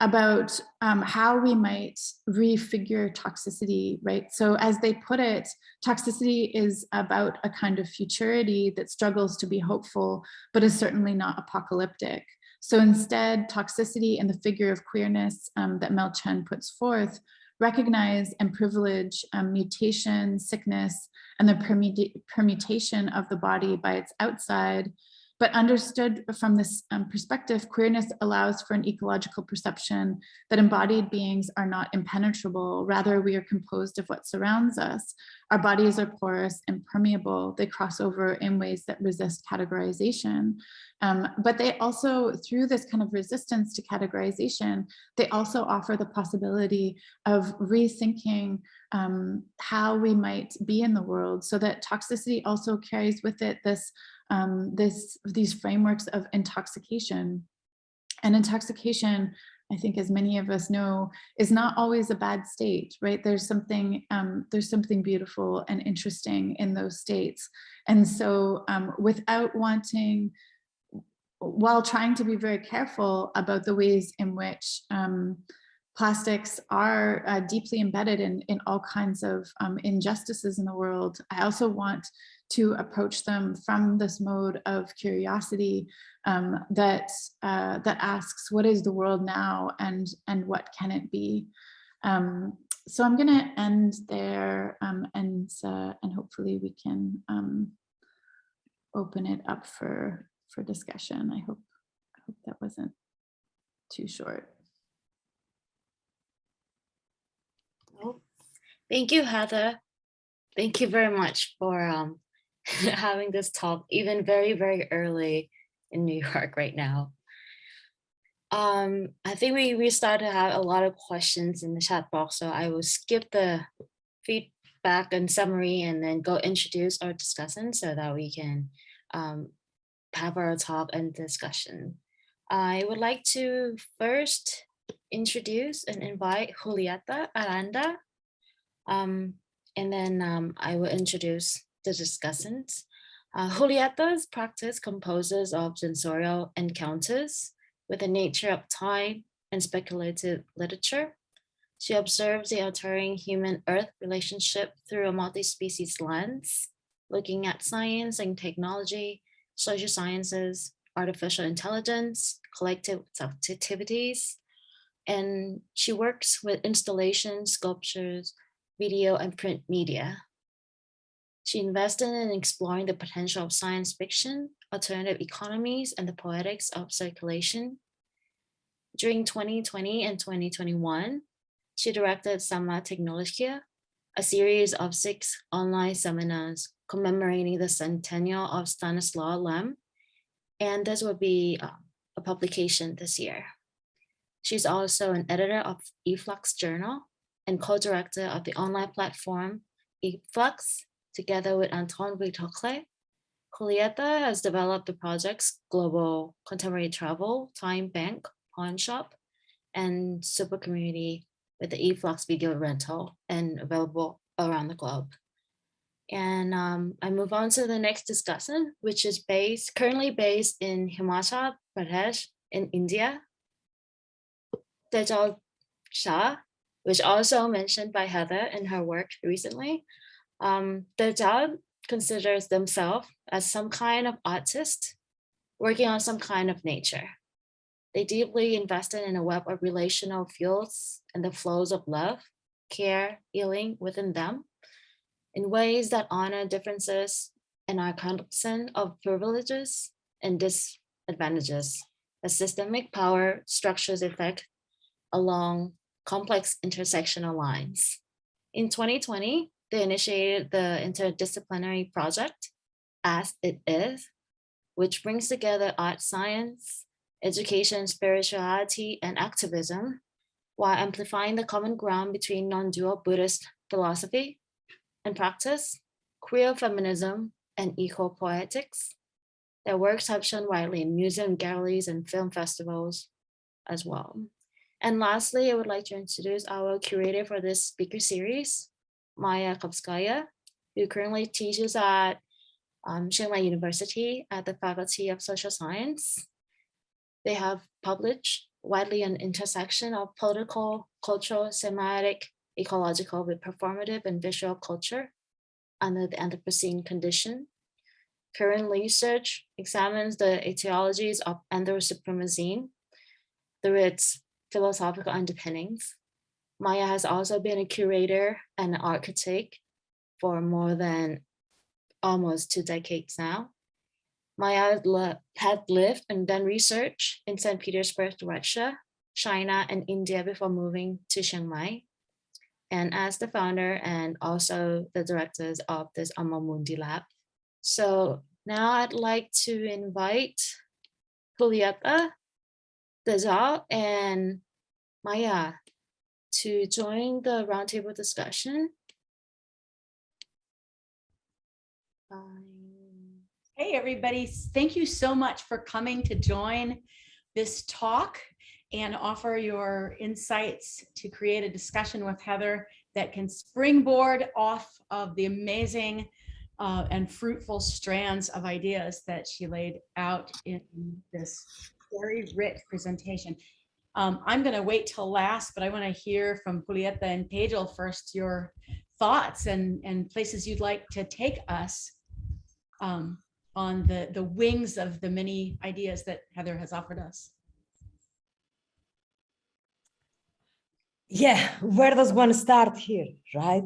B: about how we might refigure toxicity, right? So as they put it, toxicity is about a kind of futurity that struggles to be hopeful, but is certainly not apocalyptic. So instead, toxicity and the figure of queerness that Mel Chen puts forth recognize and privilege mutation, sickness, and the permutation of the body by its outside. But understood from this perspective, queerness allows for an ecological perception that embodied beings are not impenetrable. Rather, we are composed of what surrounds us. Our bodies are porous and permeable. They cross over in ways that resist categorization. But they also, through this kind of resistance to categorization, they also offer the possibility of rethinking how we might be in the world, so that toxicity also carries with it this these frameworks of intoxication. And intoxication, I think, as many of us know, is not always a bad state, right? There's something beautiful and interesting in those states. And so without wanting, while trying to be very careful about the ways in which plastics are deeply embedded in all kinds of injustices in the world, I also want to approach them from this mode of curiosity that asks, what is the world now, and what can it be? So I'm going to end there, and hopefully we can open it up for discussion. I hope that wasn't too short.
A: Oh, thank you, Heather. Thank you very much for having this talk, even very, very early in New York right now. I think we started to have a lot of questions in the chat box, so I will skip the feedback and summary and then go introduce our discussant so that we can have our talk and discussion. I would like to first introduce and invite Julieta Aranda, and then I will introduce the discussants. Julieta's practice composes of sensorial encounters with the nature of time and speculative literature. She observes the altering human-earth relationship through a multi-species lens, looking at science and technology, social sciences, artificial intelligence, collective activities, and she works with installations, sculptures, video, and print media. She invested in exploring the potential of science fiction, alternative economies, and the poetics of circulation. During 2020 and 2021, she directed Sama Technologia, a series of 6 online seminars commemorating the centennial of Stanislaw Lem, and this will be a publication this year. She's also an editor of eFlux Journal and co-director of the online platform eFlux, together with Anton Vitokle. Julieta has developed the projects Global Contemporary Travel, Time Bank, Pawn Shop, and Super Community with the eFlux video rental and available around the globe. And I move on to the next discussion, which is currently based in Himachal Pradesh in India. Tejal Shah, which also mentioned by Heather in her work recently. Tejal considers themselves as some kind of artist working on some kind of nature. They deeply invested in a web of relational fields and the flows of love, care, healing within them in ways that honor differences and are cognizant of privileges and disadvantages as systemic power structures effect along complex intersectional lines. In 2020, they initiated the interdisciplinary project, As It Is, which brings together art, science, education, spirituality, and activism, while amplifying the common ground between non-dual Buddhist philosophy and practice, queer feminism, and eco-poetics. Their works have shown widely in museum galleries and film festivals as well. And lastly, I would like to introduce our curator for this speaker series, Maya Kóvskaya, who currently teaches at Chiang Mai University at the Faculty of Social Science. They have published widely on intersection of political, cultural, semiotic, ecological with performative and visual culture under the Anthropocene condition. Current research examines the etiologies of Anthropocene through its philosophical underpinnings. Maya has also been a curator and an architect for more than almost 2 decades now. Maya had lived and done research in St. Petersburg, Russia, China, and India before moving to Chiang Mai. And as the founder and also the directors of this AMOR MUNDI lab. So now I'd like to invite Julieta, Tejal, and Maya to join the roundtable discussion.
C: Hey, everybody. Thank you so much for coming to join this talk and offer your insights to create a discussion with Heather that can springboard off of the amazing and fruitful strands of ideas that she laid out in this very rich presentation. I'm going to wait till last, but I want to hear from Julieta and Tejal first, your thoughts and places you'd like to take us on the wings of the many ideas that Heather has offered us.
D: Yeah, where does one start here, right?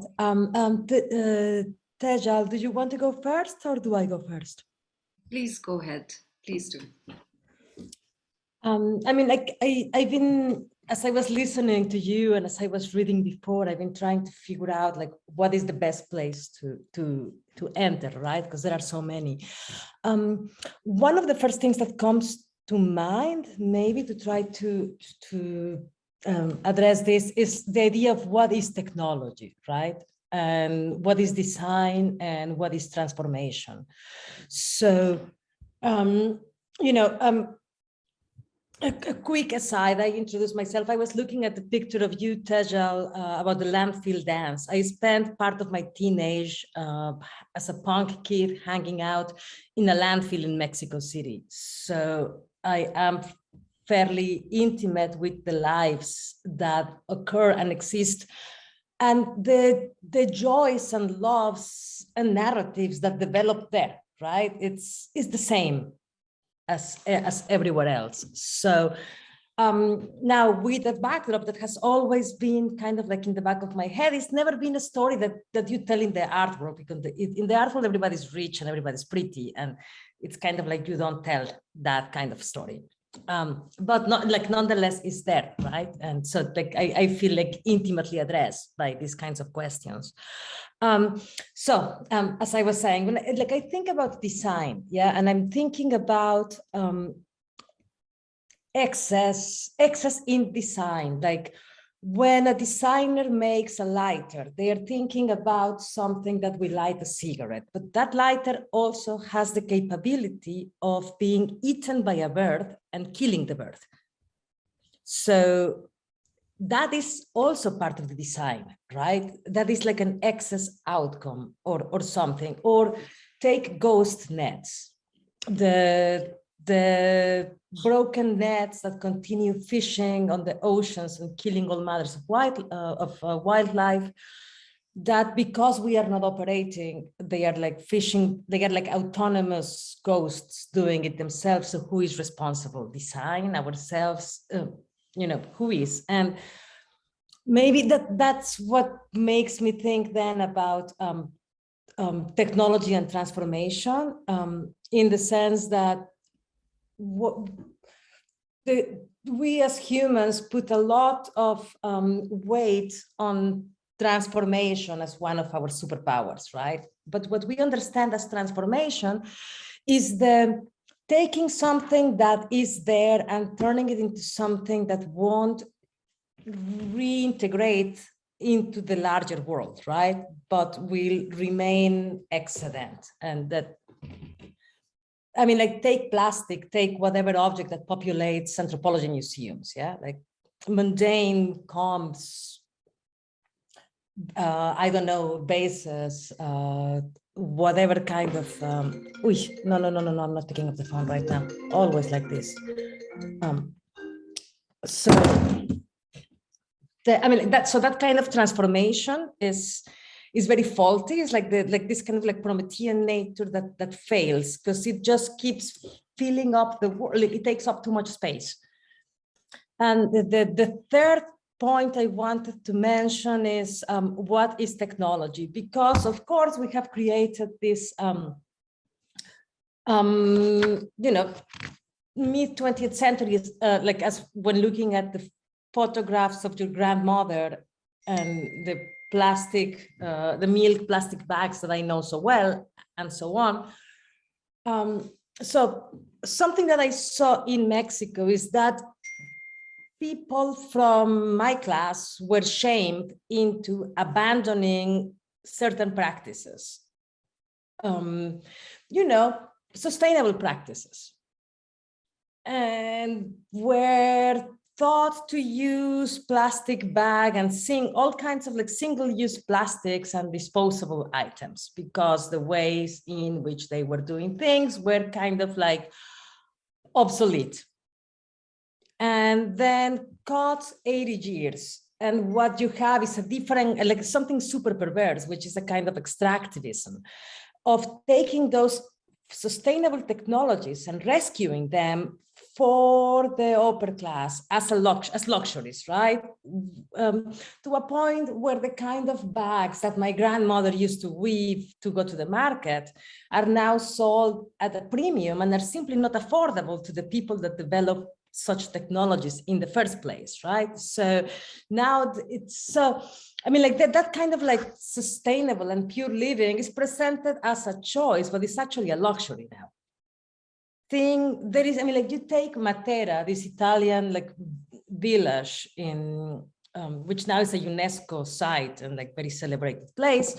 D: Tejal, do you want to go first or do I go first?
E: Please go ahead. Please do.
D: I mean, like I've been, as I was listening to you and as I was reading before, I've been trying to figure out like what is the best place to enter, right? Because there are so many. One of the first things that comes to mind, maybe to try to address this, is the idea of what is technology, right? And what is design and what is transformation. So, a quick aside, I introduced myself. I was looking at the picture of you, Tejal, about the landfill dance. I spent part of my teenage as a punk kid hanging out in a landfill in Mexico City. So I am fairly intimate with the lives that occur and exist, and the joys and loves and narratives that develop there, right? It's the same as everywhere else. So now with a backdrop that has always been kind of like in the back of my head, it's never been a story that you tell in the art world, because in the art world, everybody's rich and everybody's pretty. And it's kind of like you don't tell that kind of story. But not like nonetheless is there, right? And so like I feel like intimately addressed by these kinds of questions. As I was saying, when I think about design, yeah, and I'm thinking about excess in design, like when a designer makes a lighter, they are thinking about something that will light a cigarette, but that lighter also has the capability of being eaten by a bird and killing the bird. So that is also part of the design, right? That is like an excess outcome or something. Or take ghost nets, the broken nets that continue fishing on the oceans and killing all matters of wildlife, that because we are not operating, they are like fishing, they are like autonomous ghosts doing it themselves. So who is responsible? Design, ourselves, who is? And maybe that's what makes me think then about technology and transformation, in the sense that we as humans put a lot of weight on transformation as one of our superpowers, right? But what we understand as transformation is the taking something that is there and turning it into something that won't reintegrate into the larger world, right? But will remain excedent. And that, I mean, like take plastic, take whatever object that populates anthropology museums, yeah? Like mundane comps, I don't know, basis, whatever kind of, no, I'm not picking up the phone right now. Always like this. So that kind of transformation is very faulty. It's like this kind of like Promethean nature that fails because it just keeps filling up the world. It takes up too much space. And the third point I wanted to mention is what is technology? Because of course we have created this, mid 20th century, like as when looking at the photographs of your grandmother and the plastic, the milk plastic bags that I know so well, and so on. So something that I saw in Mexico is that people from my class were shamed into abandoning certain practices, sustainable practices, and were taught to use plastic bag and all kinds of like single-use plastics and disposable items because the ways in which they were doing things were kind of like obsolete. And then cut 80 years. And what you have is a different, like something super perverse, which is a kind of extractivism of taking those sustainable technologies and rescuing them for the upper class as luxuries, right? To a point where the kind of bags that my grandmother used to weave to go to the market are now sold at a premium and are simply not affordable to the people that develop such technologies in the first place, right? So now it's so, I mean, like that kind of like sustainable and pure living is presented as a choice, but it's actually a luxury now. There is, I mean, like you take Matera, this Italian like village in, which now is a UNESCO site and like very celebrated place,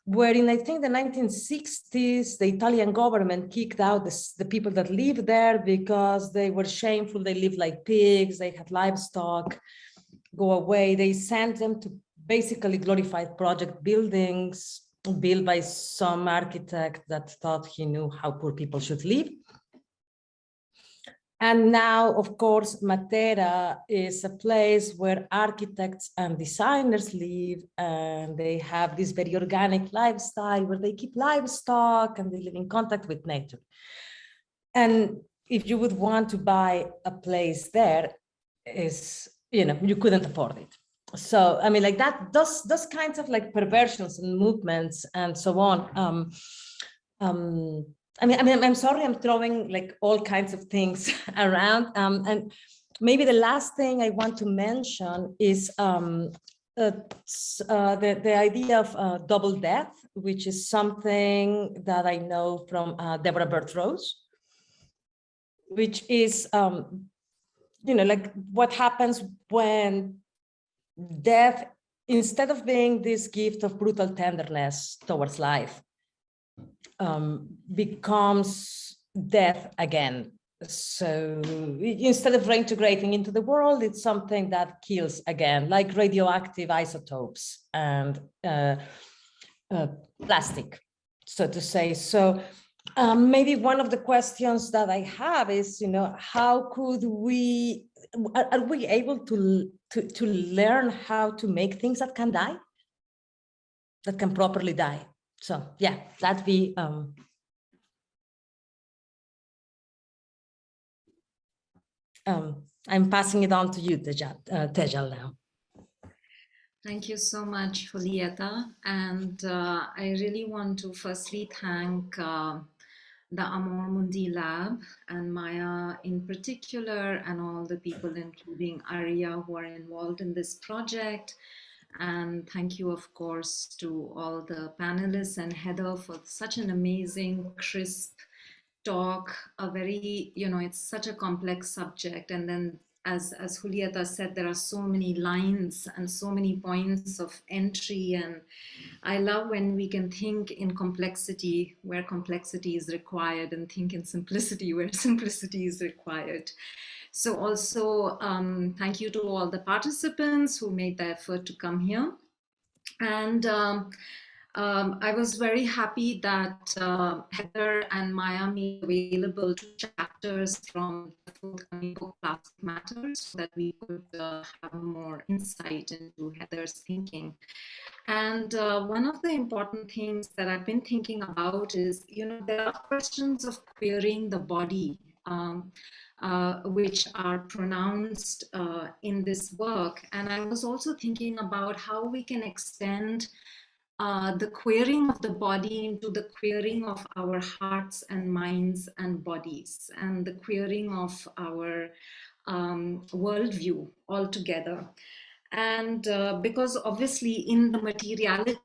D: where in, I think, the 1960s, the Italian government kicked out the people that lived there because they were shameful. They lived like pigs, they had livestock, go away. They sent them to basically glorified project buildings built by some architect that thought he knew how poor people should live. And now, of course, Matera is a place where architects and designers live, and they have this very organic lifestyle where they keep livestock and they live in contact with nature. And if you would want to buy a place there, you couldn't afford it. So, I mean, like those kinds of like perversions and movements and so on. I'm sorry, I'm throwing like all kinds of things around. And maybe the last thing I want to mention is the idea of double death, which is something that I know from Deborah Bird-Rose, which is, like what happens when death, instead of being this gift of brutal tenderness towards life, becomes death again. So instead of reintegrating into the world, it's something that kills again, like radioactive isotopes and plastic, so to say. So maybe one of the questions that I have is, how could are we able to learn how to make things that can die, that can properly die? So yeah, that'd be I'm passing it on to you, Tejal, now.
E: Thank you so much, Julieta. And I really want to firstly thank the AMOR Mundi Lab and Maya in particular, and all the people, including Arya, who are involved in this project. And thank you, of course, to all the panelists and Heather for such an amazing, crisp talk. A very, it's such a complex subject. And then as Julieta said, there are so many lines and so many points of entry, and I love when we can think in complexity where complexity is required and think in simplicity where simplicity is required. So also thank you to all the participants who made the effort to come here. And I was very happy that Heather and Maya made available 2 chapters from the forthcoming book Plastic Matters, so that we could have more insight into Heather's thinking. And one of the important things that I've been thinking about is, there are questions of queering the body, which are pronounced in this work. And I was also thinking about how we can extend the queering of the body into the queering of our hearts and minds and bodies, and the queering of our worldview altogether. And because obviously in the materiality,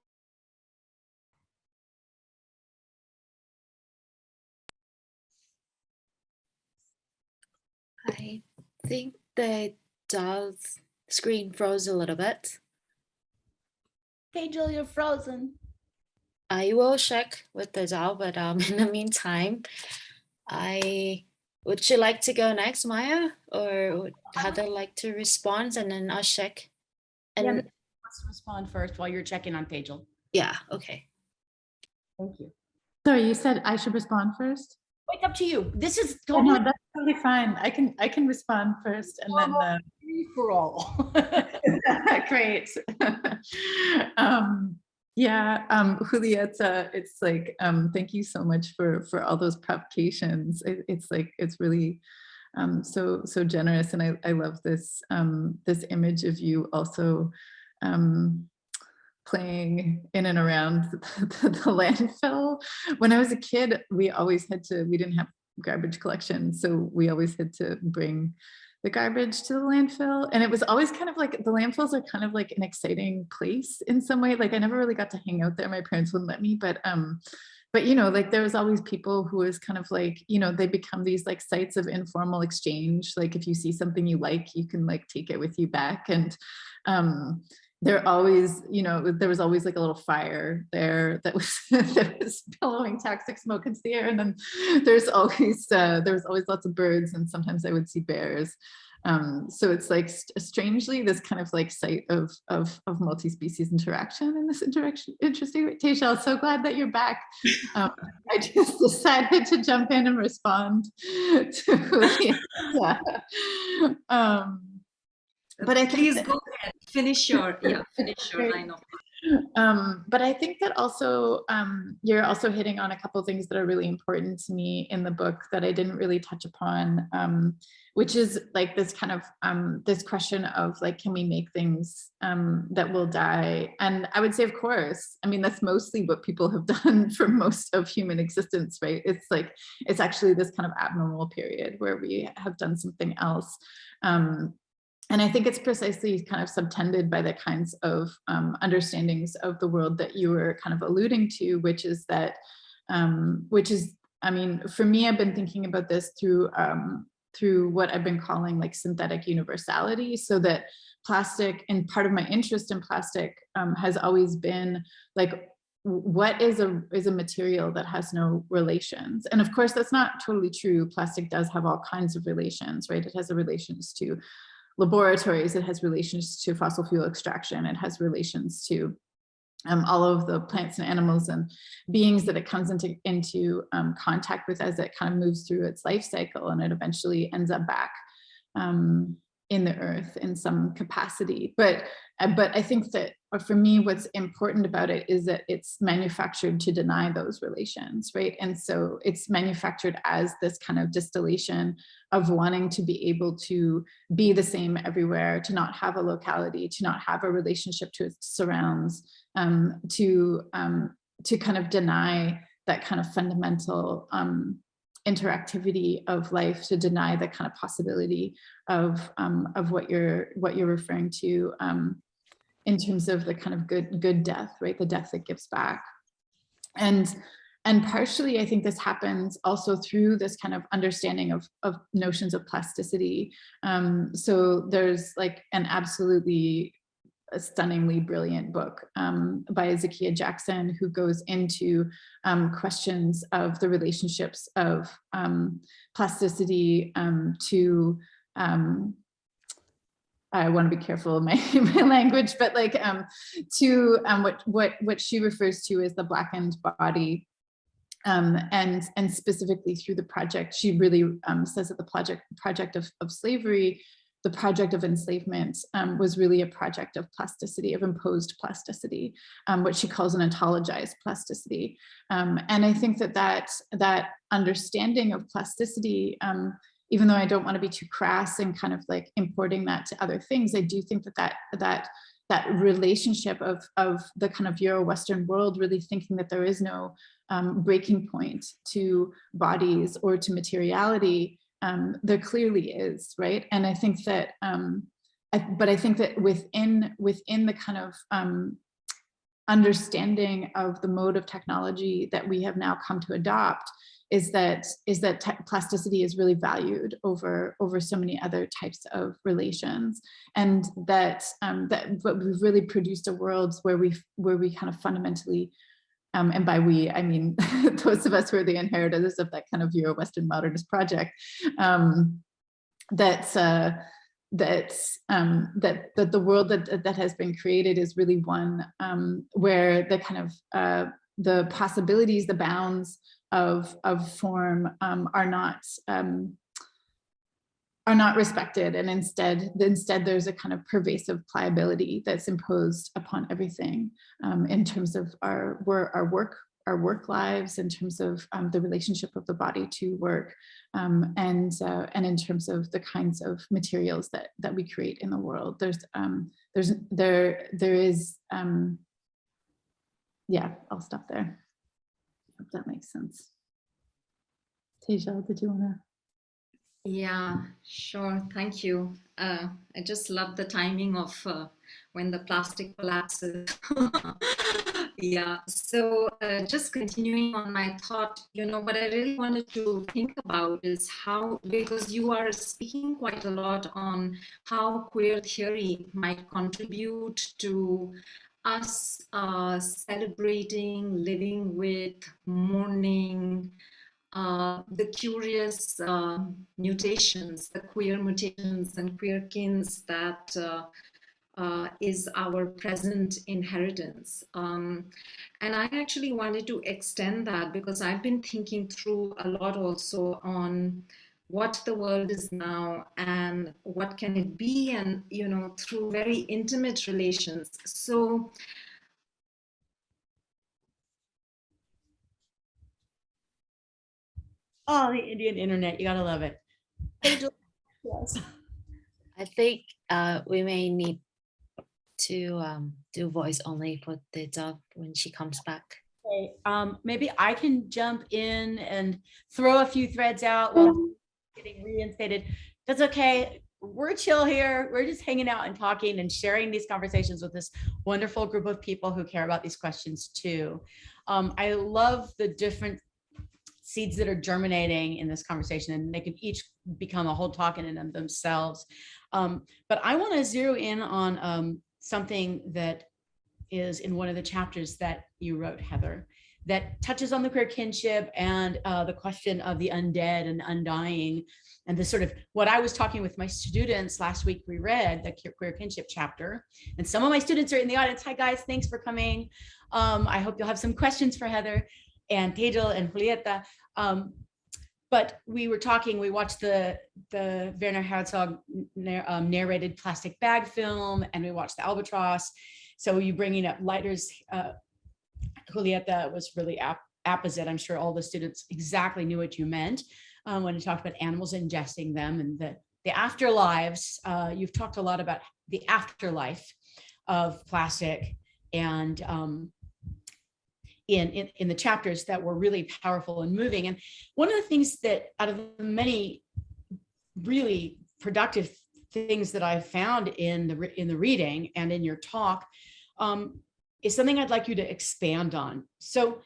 A: I think the Tejal screen froze a little bit.
C: Tejal, you're frozen.
A: I will check with Tejal, but in the meantime, would you like to go next, Maya, or would Heather like to respond, and then I'll check? And
C: Yeah, let's respond first while you're checking on Tejal.
A: yeah, okay.
C: Thank you.
B: Sorry, you said I should respond first?
C: Wake up to you. This is
B: Oh,
C: totally
B: no, that's totally fine. I can respond first and then
C: free for all.
B: great. Julieta, it's like thank you so much for all those provocations. It's really so generous, and I love this this image of you also playing in and around the landfill. When I was a kid, we didn't have garbage collection, so we always had to bring the garbage to the landfill, and it was always kind of like, the landfills are kind of like an exciting place in some way. Like I never really got to hang out there, my parents wouldn't let me, but like there was always people who was kind of like, they become these like sites of informal exchange. Like if you see something you like, you can like take it with you back. And there was always like a little fire there that was billowing toxic smoke into the air. And then there was always lots of birds, and sometimes I would see bears. So it's like strangely this kind of like site of multi-species interaction, and this interesting. Tejal, so glad that you're back. I just decided to jump in and respond to but I
E: please go ahead, finish your line of.
B: But I think that also you're also hitting on a couple of things that are really important to me in the book that I didn't really touch upon, which is like this kind of this question of like, can we make things that will die? And I would say, of course, I mean, that's mostly what people have done for most of human existence, right? It's actually this kind of abnormal period where we have done something else. And I think it's precisely kind of subtended by the kinds of understandings of the world that you were kind of alluding to, which is, I mean, for me, I've been thinking about this through what I've been calling like synthetic universality. So that plastic, and part of my interest in plastic has always been like, what is a material that has no relations? And of course, that's not totally true. Plastic does have all kinds of relations, right? It has relations to laboratories, it has relations to fossil fuel extraction, it has relations to all of the plants and animals and beings that it comes into contact with as it kind of moves through its life cycle, and it eventually ends up back in the earth in some capacity. But I think that for me, what's important about it is that it's manufactured to deny those relations, right? And so it's manufactured as this kind of distillation of wanting to be able to be the same everywhere, to not have a locality, to not have a relationship to its surrounds, to kind of deny that kind of fundamental interactivity of life, to deny the kind of possibility of what you're referring to in terms of the kind of good death, right? The death that gives back. And And partially, I think this happens also through this kind of understanding of notions of plasticity. So there's like an absolutely a stunningly brilliant book by Zakiya Jackson, who goes into questions of the relationships of plasticity to, I want to be careful of my language, but like to what she refers to as the blackened body. And specifically through the project, she really says that the project of slavery, the project of enslavement, was really a project of plasticity, of imposed plasticity, what she calls an ontologized plasticity. And I think that understanding of plasticity, even though I don't want to be too crass and kind of like importing that to other things, I do think that relationship of the kind of Euro-Western world really thinking that there is no breaking point to bodies or to materiality, there clearly is, right? And I think that, but I think that within the kind of understanding of the mode of technology that we have now come to adopt is that plasticity is really valued over so many other types of relations, and but we've really produced a world where we kind of fundamentally, and by we, I mean those of us who are the inheritors of that kind of Euro-Western modernist project, that the world that has been created is really one where the kind of the possibilities, the bounds of form are not respected, and instead there's a kind of pervasive pliability that's imposed upon everything, in terms of our work lives, in terms of the relationship of the body to work, and in terms of the kinds of materials that we create in the world. Yeah, I'll stop there. Hope that makes sense. Tejal, did you want to?
E: Yeah, sure. Thank you. I just love the timing of when the plastic collapses. Yeah. So just continuing on my thought, what I really wanted to think about is how, because you are speaking quite a lot on how queer theory might contribute to us celebrating, living with, mourning, the curious mutations, the queer mutations and queer kins that is our present inheritance. And I actually wanted to extend that because I've been thinking through a lot also on what the world is now and what can it be, and through very intimate relations. So
C: Oh, the Indian internet, you gotta love it. Yes.
A: I think we may need to do voice only for Tejal when she comes back.
C: Okay, maybe I can jump in and throw a few threads out while getting reinstated. That's okay. We're chill here. We're just hanging out and talking and sharing these conversations with this wonderful group of people who care about these questions too. I love the different seeds that are germinating in this conversation, and they can each become a whole talk in and of themselves. But I want to zero in on something that is in one of the chapters that you wrote, Heather, that touches on the queer kinship and the question of the undead and undying, and the sort of what I was talking with my students last week. We read the queer kinship chapter, and some of my students are in the audience. Hi guys, thanks for coming. I hope you'll have some questions for Heather and Tejal and Julieta. But we were talking, we watched the Werner Herzog narrated Plastic Bag film, and we watched the Albatross. So you bringing up lighters, Julieta, was really apposite. I'm sure all the students exactly knew what you meant when you talked about animals ingesting them and the afterlives. You've talked a lot about the afterlife of plastic, and in the chapters that were really powerful and moving. And one of the things that, out of the many really productive things that I've found in the reading and in your talk, is something I'd like you to expand on. So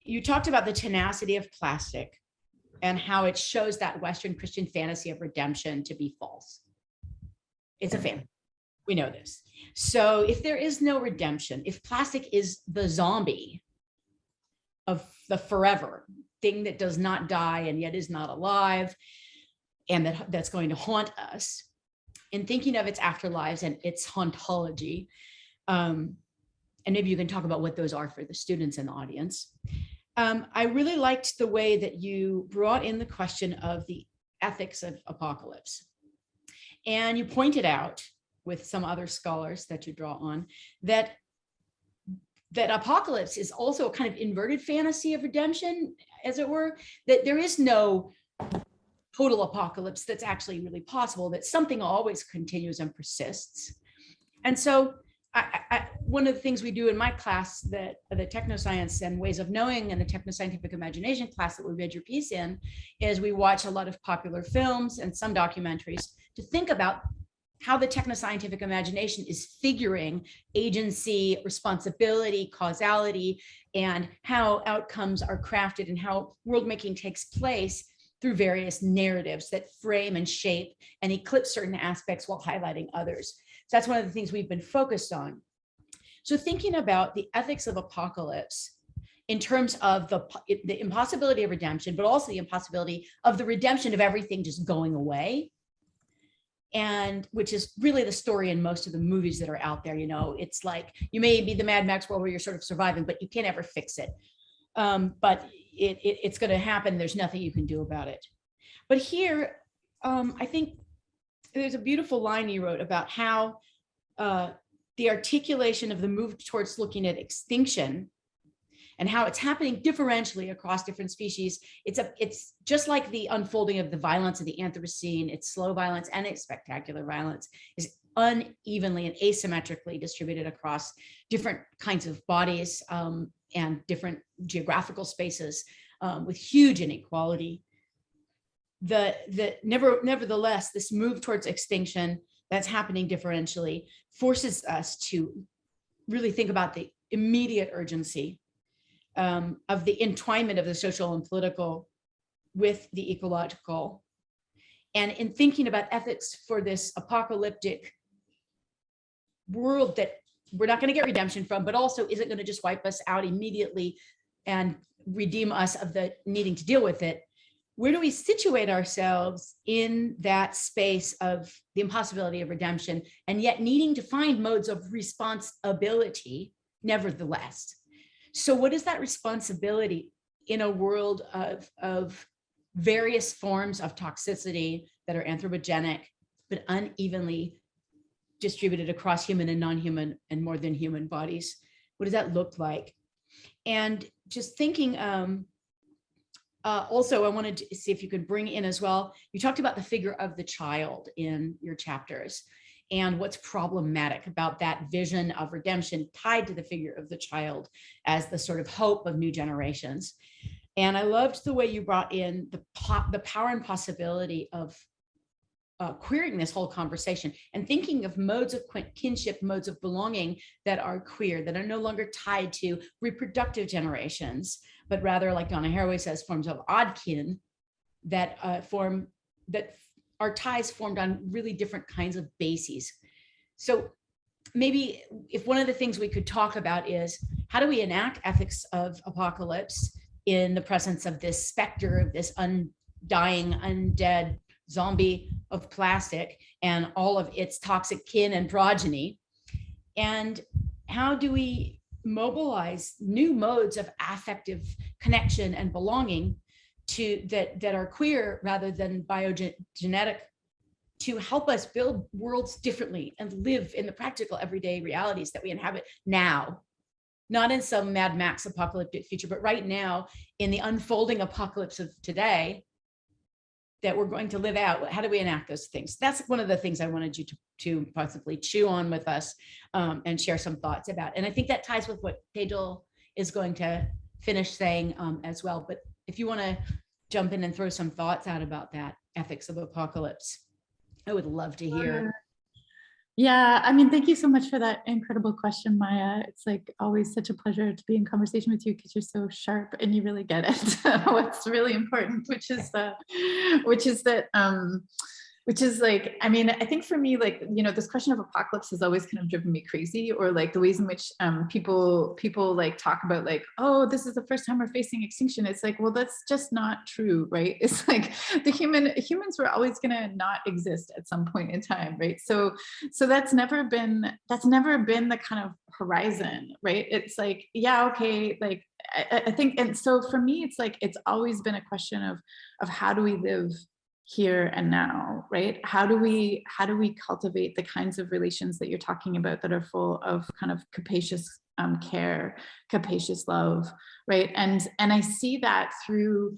C: you talked about the tenacity of plastic and how it shows that Western Christian fantasy of redemption to be false. It's a fan. We know this. So if there is no redemption, if plastic is the zombie of the forever thing that does not die and yet is not alive, and that's going to haunt us, in thinking of its afterlives and its hauntology, and maybe you can talk about what those are for the students in the audience. I really liked the way that you brought in the question of the ethics of apocalypse. And you pointed out, with some other scholars that you draw on, that apocalypse is also a kind of inverted fantasy of redemption, as it were, that there is no total apocalypse that's actually really possible, that something always continues and persists. And so one of the things we do in my class, that the technoscience and ways of knowing and the technoscientific imagination class that we read your piece in, is we watch a lot of popular films and some documentaries to think about how the technoscientific imagination is figuring agency, responsibility, causality, and how outcomes are crafted and how world making takes place through various narratives that frame and shape and eclipse certain aspects while highlighting others. So that's one of the things we've been focused on. So thinking about the ethics of apocalypse in terms of the impossibility of redemption, but also the impossibility of the redemption of everything just going away, and which is really the story in most of the movies that are out there. You know, it's like you may be the Mad Max world where you're sort of surviving, but you can't ever fix it. But it's going to happen. There's nothing you can do about it. But here, I think there's a beautiful line you wrote about how the articulation of the move towards looking at extinction and how it's happening differentially across different species. It's just like the unfolding of the violence of the Anthropocene. Its slow violence and its spectacular violence is unevenly and asymmetrically distributed across different kinds of bodies and different geographical spaces with huge inequality. Nevertheless, this move towards extinction that's happening differentially forces us to really think about the immediate urgency of the entwinement of the social and political with the ecological. And in thinking about ethics for this apocalyptic world that we're not going to get redemption from, but also isn't going to just wipe us out immediately and redeem us of the needing to deal with it, where do we situate ourselves in that space of the impossibility of redemption and yet needing to find modes of responsibility nevertheless? So what is that responsibility in a world of various forms of toxicity that are anthropogenic, but unevenly distributed across human and non-human and more than human bodies? What does that look like? And just thinking, also, I wanted to see if you could bring in as well, you talked about the figure of the child in your chapters and what's problematic about that vision of redemption tied to the figure of the child as the sort of hope of new generations. And I loved the way you brought in the power and possibility of queering this whole conversation and thinking of modes of kinship, modes of belonging that are queer, that are no longer tied to reproductive generations, but rather, like Donna Haraway says, forms of oddkin that are ties formed on really different kinds of bases. So maybe if one of the things we could talk about is how do we enact ethics of apocalypse in the presence of this specter of this undying, undead zombie of plastic and all of its toxic kin and progeny? And how do we mobilize new modes of affective connection and belonging to that are queer rather than biogenetic, to help us build worlds differently and live in the practical everyday realities that we inhabit now, not in some Mad Max apocalyptic future, but right now in the unfolding apocalypse of today that we're going to live out. How do we enact those things? That's one of the things I wanted you to possibly chew on with us and share some thoughts about. And I think that ties with what Tejal is going to finish saying as well. But if you want to jump in and throw some thoughts out about that ethics of apocalypse, I would love to hear.
B: Yeah, I mean, thank you so much for that incredible question, Maya. It's like always such a pleasure to be in conversation with you because you're so sharp and you really get it. What's really important, which is like, I mean, I think for me, like, you know, this question of apocalypse has always kind of driven me crazy, or like the ways in which people like talk about like, oh, this is the first time we're facing extinction. It's like, well, that's just not true, right? It's like humans were always gonna not exist at some point in time, right? So that's never been the kind of horizon, right? It's like, yeah, okay, like I think, and so for me, it's like, it's always been a question of how do we live here and now, right? How do we cultivate the kinds of relations that you're talking about that are full of kind of capacious care, capacious love, right? And I see that through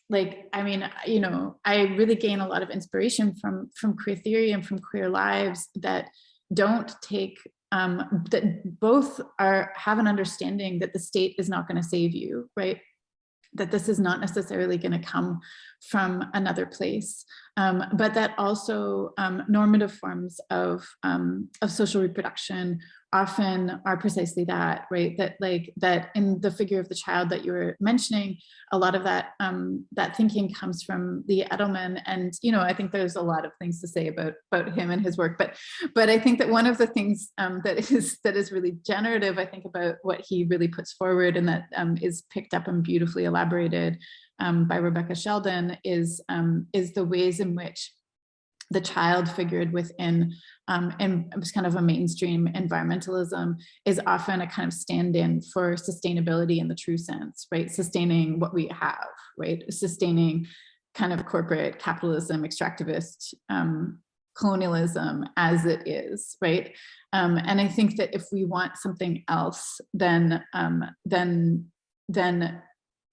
B: like, I mean, you know, I really gain a lot of inspiration from queer theory and from queer lives that don't take that both have an understanding that the state is not going to save you, right? That this is not necessarily going to come from another place, but that also normative forms of social reproduction often are precisely that, right? That like that in the figure of the child that you were mentioning, a lot of that that thinking comes from Lee Edelman, and you know, I think there's a lot of things to say about him and his work, but I think that one of the things that is really generative, I think, about what he really puts forward, and that is picked up and beautifully elaborated by Rebecca Sheldon, is the ways in which the child figured within and it was kind of a mainstream environmentalism is often a kind of stand-in for sustainability in the true sense, right? Sustaining what we have, right? Sustaining kind of corporate capitalism, extractivist colonialism as it is, right? And I think that if we want something else, then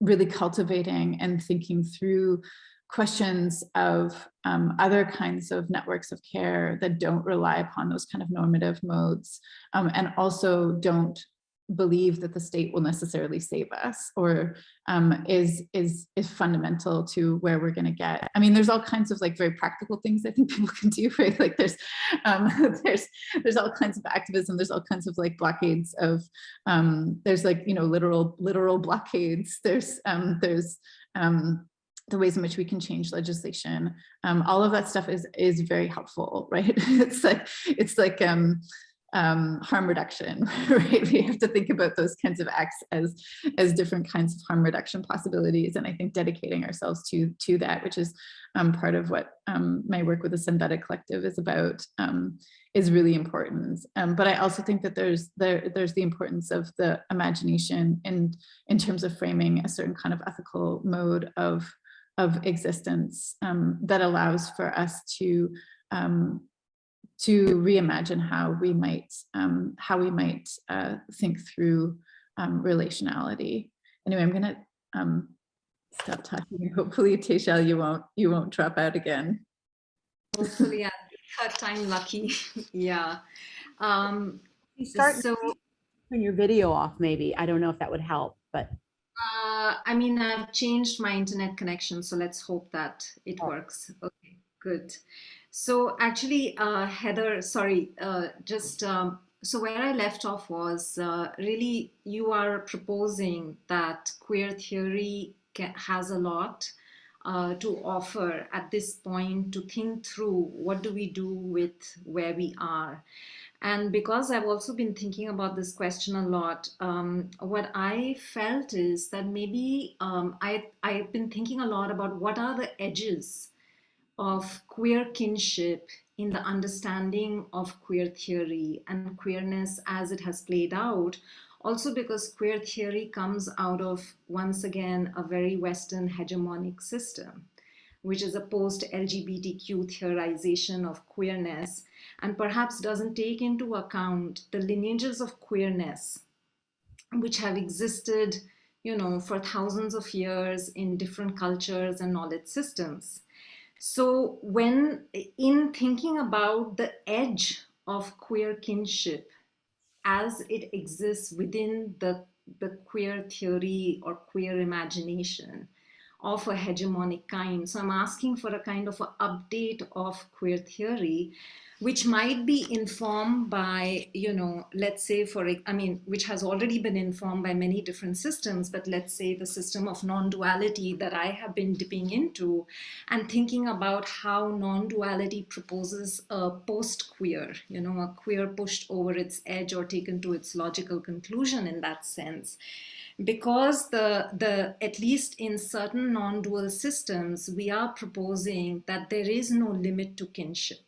B: really cultivating and thinking through questions of other kinds of networks of care that don't rely upon those kind of normative modes, and also don't believe that the state will necessarily save us, or is fundamental to where we're going to get. I mean, there's all kinds of like very practical things I think people can do, right? Like there's all kinds of activism. There's all kinds of like blockades of there's like, you know, literal blockades. There's the ways in which we can change legislation. All of that stuff is very helpful, right? It's like harm reduction, right? We have to think about those kinds of acts as different kinds of harm reduction possibilities. And I think dedicating ourselves to that, which is part of what my work with the Synthetic Collective is about, is really important. But I also think that there's the importance of the imagination in terms of framing a certain kind of ethical mode of existence that allows for us to reimagine how we might think through relationality. Anyway, I'm gonna stop talking. Hopefully, Tejal, you won't drop out again.
E: Hopefully, I'm third time lucky. Yeah.
C: You start
E: So
C: turn your video off, maybe. I don't know if that would help, but
E: I mean, I've changed my internet connection, so let's hope that it works. Okay, good. So actually, Heather, sorry, so where I left off was really you are proposing that queer theory has a lot to offer at this point to think through what do we do with where we are. And because I've also been thinking about this question a lot, what I felt is that maybe I've been thinking a lot about what are the edges of queer kinship in the understanding of queer theory and queerness as it has played out. Also because queer theory comes out of, once again, a very Western hegemonic system, which is a post-LGBTQ theorization of queerness, and perhaps doesn't take into account the lineages of queerness, which have existed, you know, for thousands of years in different cultures and knowledge systems. So when in thinking about the edge of queer kinship as it exists within the queer theory or queer imagination of a hegemonic kind. So I'm asking for a kind of an update of queer theory, which might be informed by, let's say which has already been informed by many different systems, but let's say the system of non-duality that I have been dipping into and thinking about how non-duality proposes a post-queer, a queer pushed over its edge or taken to its logical conclusion in that sense. Because at least in certain non-dual systems, we are proposing that there is no limit to kinship,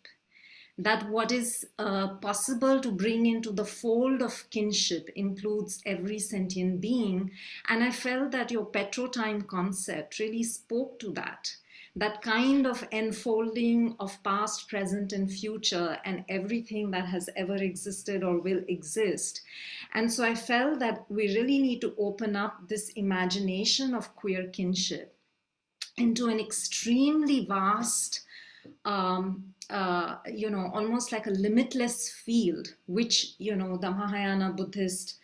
E: that what is possible to bring into the fold of kinship includes every sentient being. And I felt that your petrotime concept really spoke to that kind of enfolding of past, present, and future, and everything that has ever existed or will exist. And so I felt that we really need to open up this imagination of queer kinship into an extremely vast, almost like a limitless field, which, the Mahayana Buddhist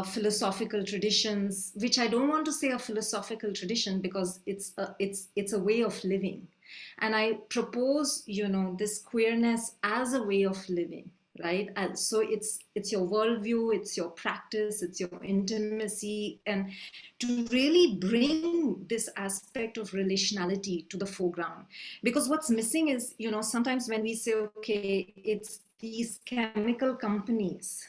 E: philosophical traditions, which I don't want to say a philosophical tradition because it's a way of living. And I propose, this queerness as a way of living, right? And so it's your worldview, it's your practice, it's your intimacy, and to really bring this aspect of relationality to the foreground. Because what's missing is, sometimes when we say, okay, it's these chemical companies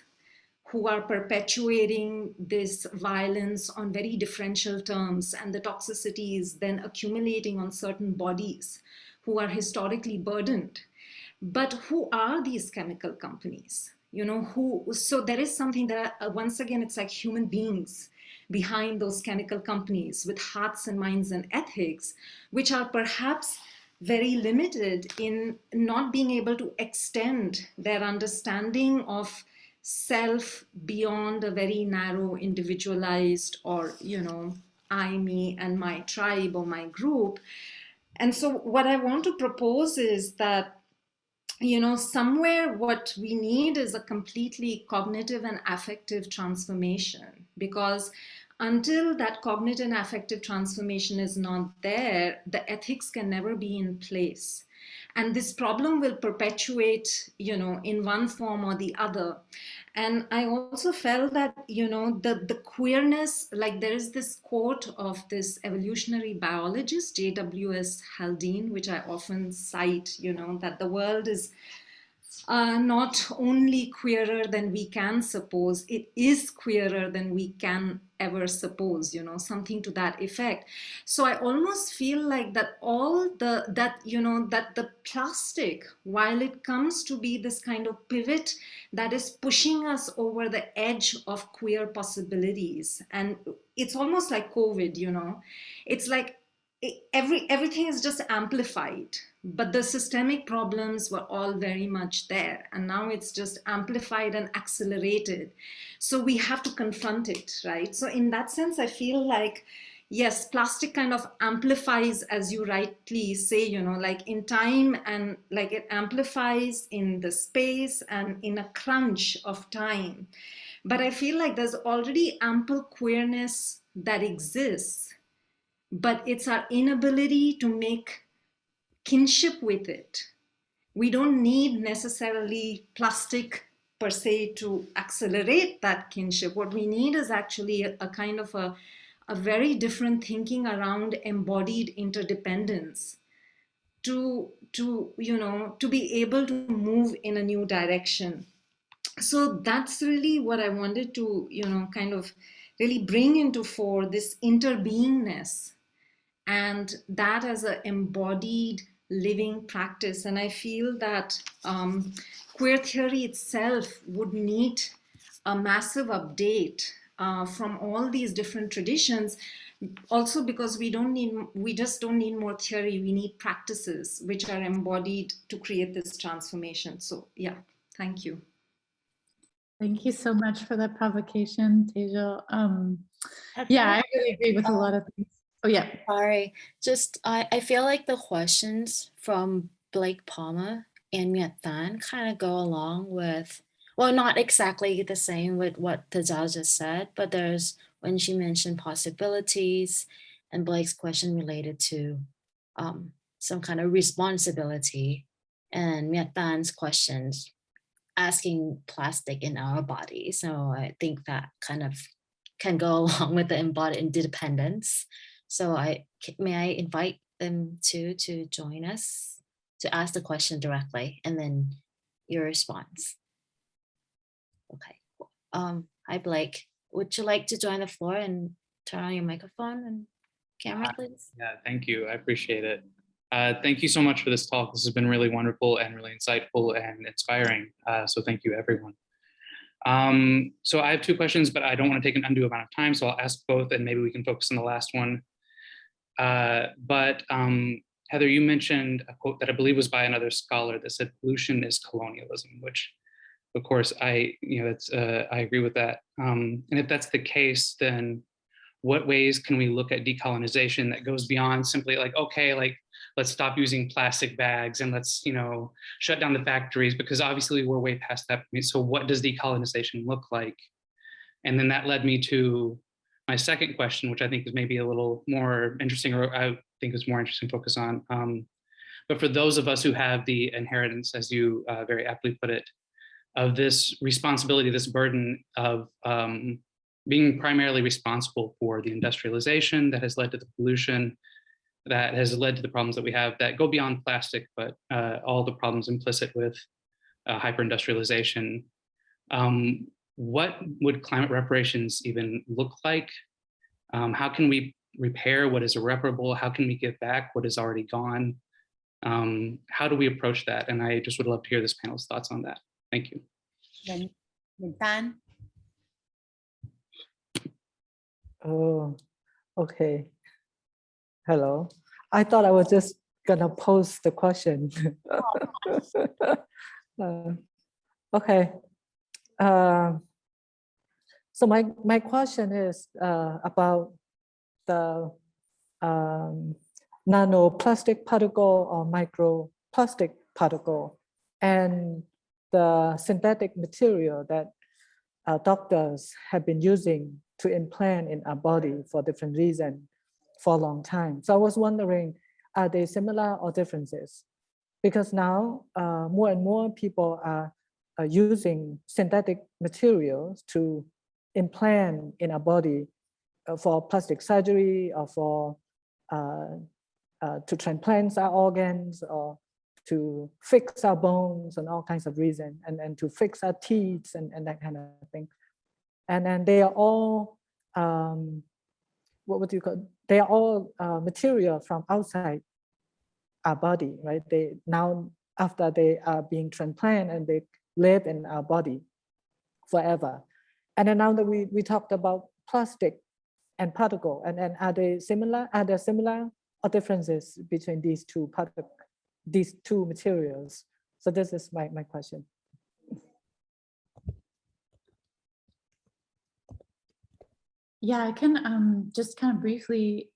E: who are perpetuating this violence on very differential terms, and the toxicity is then accumulating on certain bodies who are historically burdened. But who are these chemical companies? So there is something that, once again, it's like human beings behind those chemical companies with hearts and minds and ethics, which are perhaps very limited in not being able to extend their understanding of self beyond a very narrow, individualized, or, I, me, and my tribe or my group. And so what I want to propose is that, somewhere what we need is a completely cognitive and affective transformation, because until that cognitive and affective transformation is not there, the ethics can never be in place. And this problem will perpetuate, in one form or the other. And I also felt that, the queerness, like there is this quote of this evolutionary biologist, J.W.S. Haldane, which I often cite, that the world is not only queerer than we can suppose, it is queerer than we can ever suppose, something to that effect. So I almost feel like that that the plastic, while it comes to be this kind of pivot that is pushing us over the edge of queer possibilities, and it's almost like COVID, it's like everything is just amplified, but the systemic problems were all very much there, and now it's just amplified and accelerated. So we have to confront it, right? So in that sense, I feel like, yes, plastic kind of amplifies, as you rightly say, like in time, and like it amplifies in the space and in a crunch of time. But I feel like there's already ample queerness that exists, but it's our inability to make kinship with it. We don't need necessarily plastic per se to accelerate that kinship. What we need is actually a kind of a very different thinking around embodied interdependence to be able to move in a new direction. So that's really what I wanted to, kind of really bring into fore, this interbeingness, and that as an embodied living practice. And I feel that queer theory itself would need a massive update from all these different traditions, also because we just don't need more theory, we need practices which are embodied to create this transformation. So yeah, thank you.
B: Thank you so much for that provocation, Tejal. Yeah, I really agree with a lot of things. Oh yeah.
A: Sorry, just I feel like the questions from Blake Palmer and Miet Tan kind of go along with, well, not exactly the same with what Tejal just said, but there's when she mentioned possibilities and Blake's question related to some kind of responsibility, and Myetan's questions asking plastic in our body. So I think that kind of can go along with the embodied interdependence. So may I invite them to join us to ask the question directly, and then your response. Okay. Hi, Blake. Would you like to join the floor and turn on your microphone and camera, please?
F: Yeah, thank you. I appreciate it. Thank you so much for this talk. This has been really wonderful and really insightful and inspiring. So thank you, everyone. So I have two questions, but I don't want to take an undue amount of time, so I'll ask both and maybe we can focus on the last one. Heather, you mentioned a quote that I believe was by another scholar that said pollution is colonialism, which of course I agree with that. And if that's the case, then what ways can we look at decolonization that goes beyond simply like, okay, like let's stop using plastic bags and let's, shut down the factories, because obviously we're way past that point. So what does decolonization look like? And then that led me to my second question, which I think is maybe a little more interesting, or I think is more interesting to focus on. But for those of us who have the inheritance, as you very aptly put it, of this responsibility, this burden of being primarily responsible for the industrialization that has led to the pollution, that has led to the problems that we have that go beyond plastic, but all the problems implicit with hyper-industrialization. What would climate reparations even look like? How can we repair what is irreparable? How can we give back what is already gone? How do we approach that? And I just would love to hear this panel's thoughts on that. Thank you.
C: Myetan?
G: Oh, okay. Hello. I thought I was just gonna pose the question. Okay. So my question is about the nanoplastic particle or microplastic particle and the synthetic material that doctors have been using to implant in our body for different reasons for a long time. So I was wondering, are they similar or differences? Because now more and more people are using synthetic materials to implant in our body for plastic surgery or for to transplant our organs or to fix our bones and all kinds of reasons, and to fix our teeth and that kind of thing. And then they are all, what would you call, they are all material from outside our body, right? They now, after they are being transplanted and they live in our body forever. And then now that we talked about plastic and particle, and are they similar? Are there similar or differences between these two materials? So this is my question.
B: Yeah, I can just kind of briefly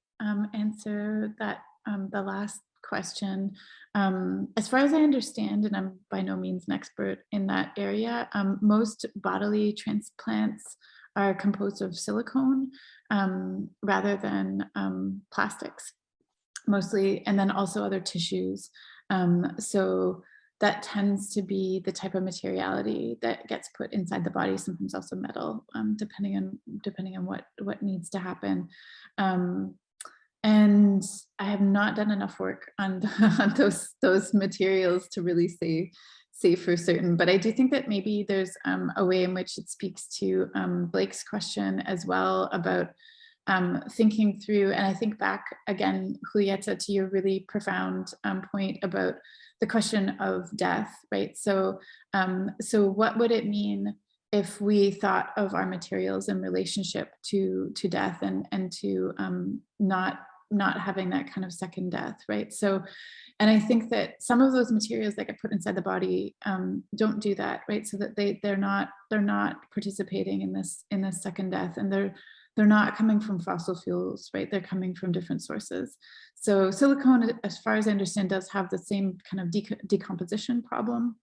B: answer that, the last question. As far as I understand, and I'm by no means an expert in that area, most bodily transplants are composed of silicone rather than plastics, mostly, and then also other tissues. So that tends to be the type of materiality that gets put inside the body, sometimes also metal, depending on what needs to happen. And I have not done enough work on those materials to really say for certain, but I do think that maybe there's a way in which it speaks to Blake's question as well about thinking through, and I think back again, Julieta, to your really profound point about the question of death, right? So, so what would it mean if we thought of our materials in relationship to death and to not having that kind of second death, right? So, and I think that some of those materials that get put inside the body don't do that, right? So that they're not participating in this second death, and they're not coming from fossil fuels, right? They're coming from different sources. So silicone, as far as I understand, does have the same kind of decomposition problem,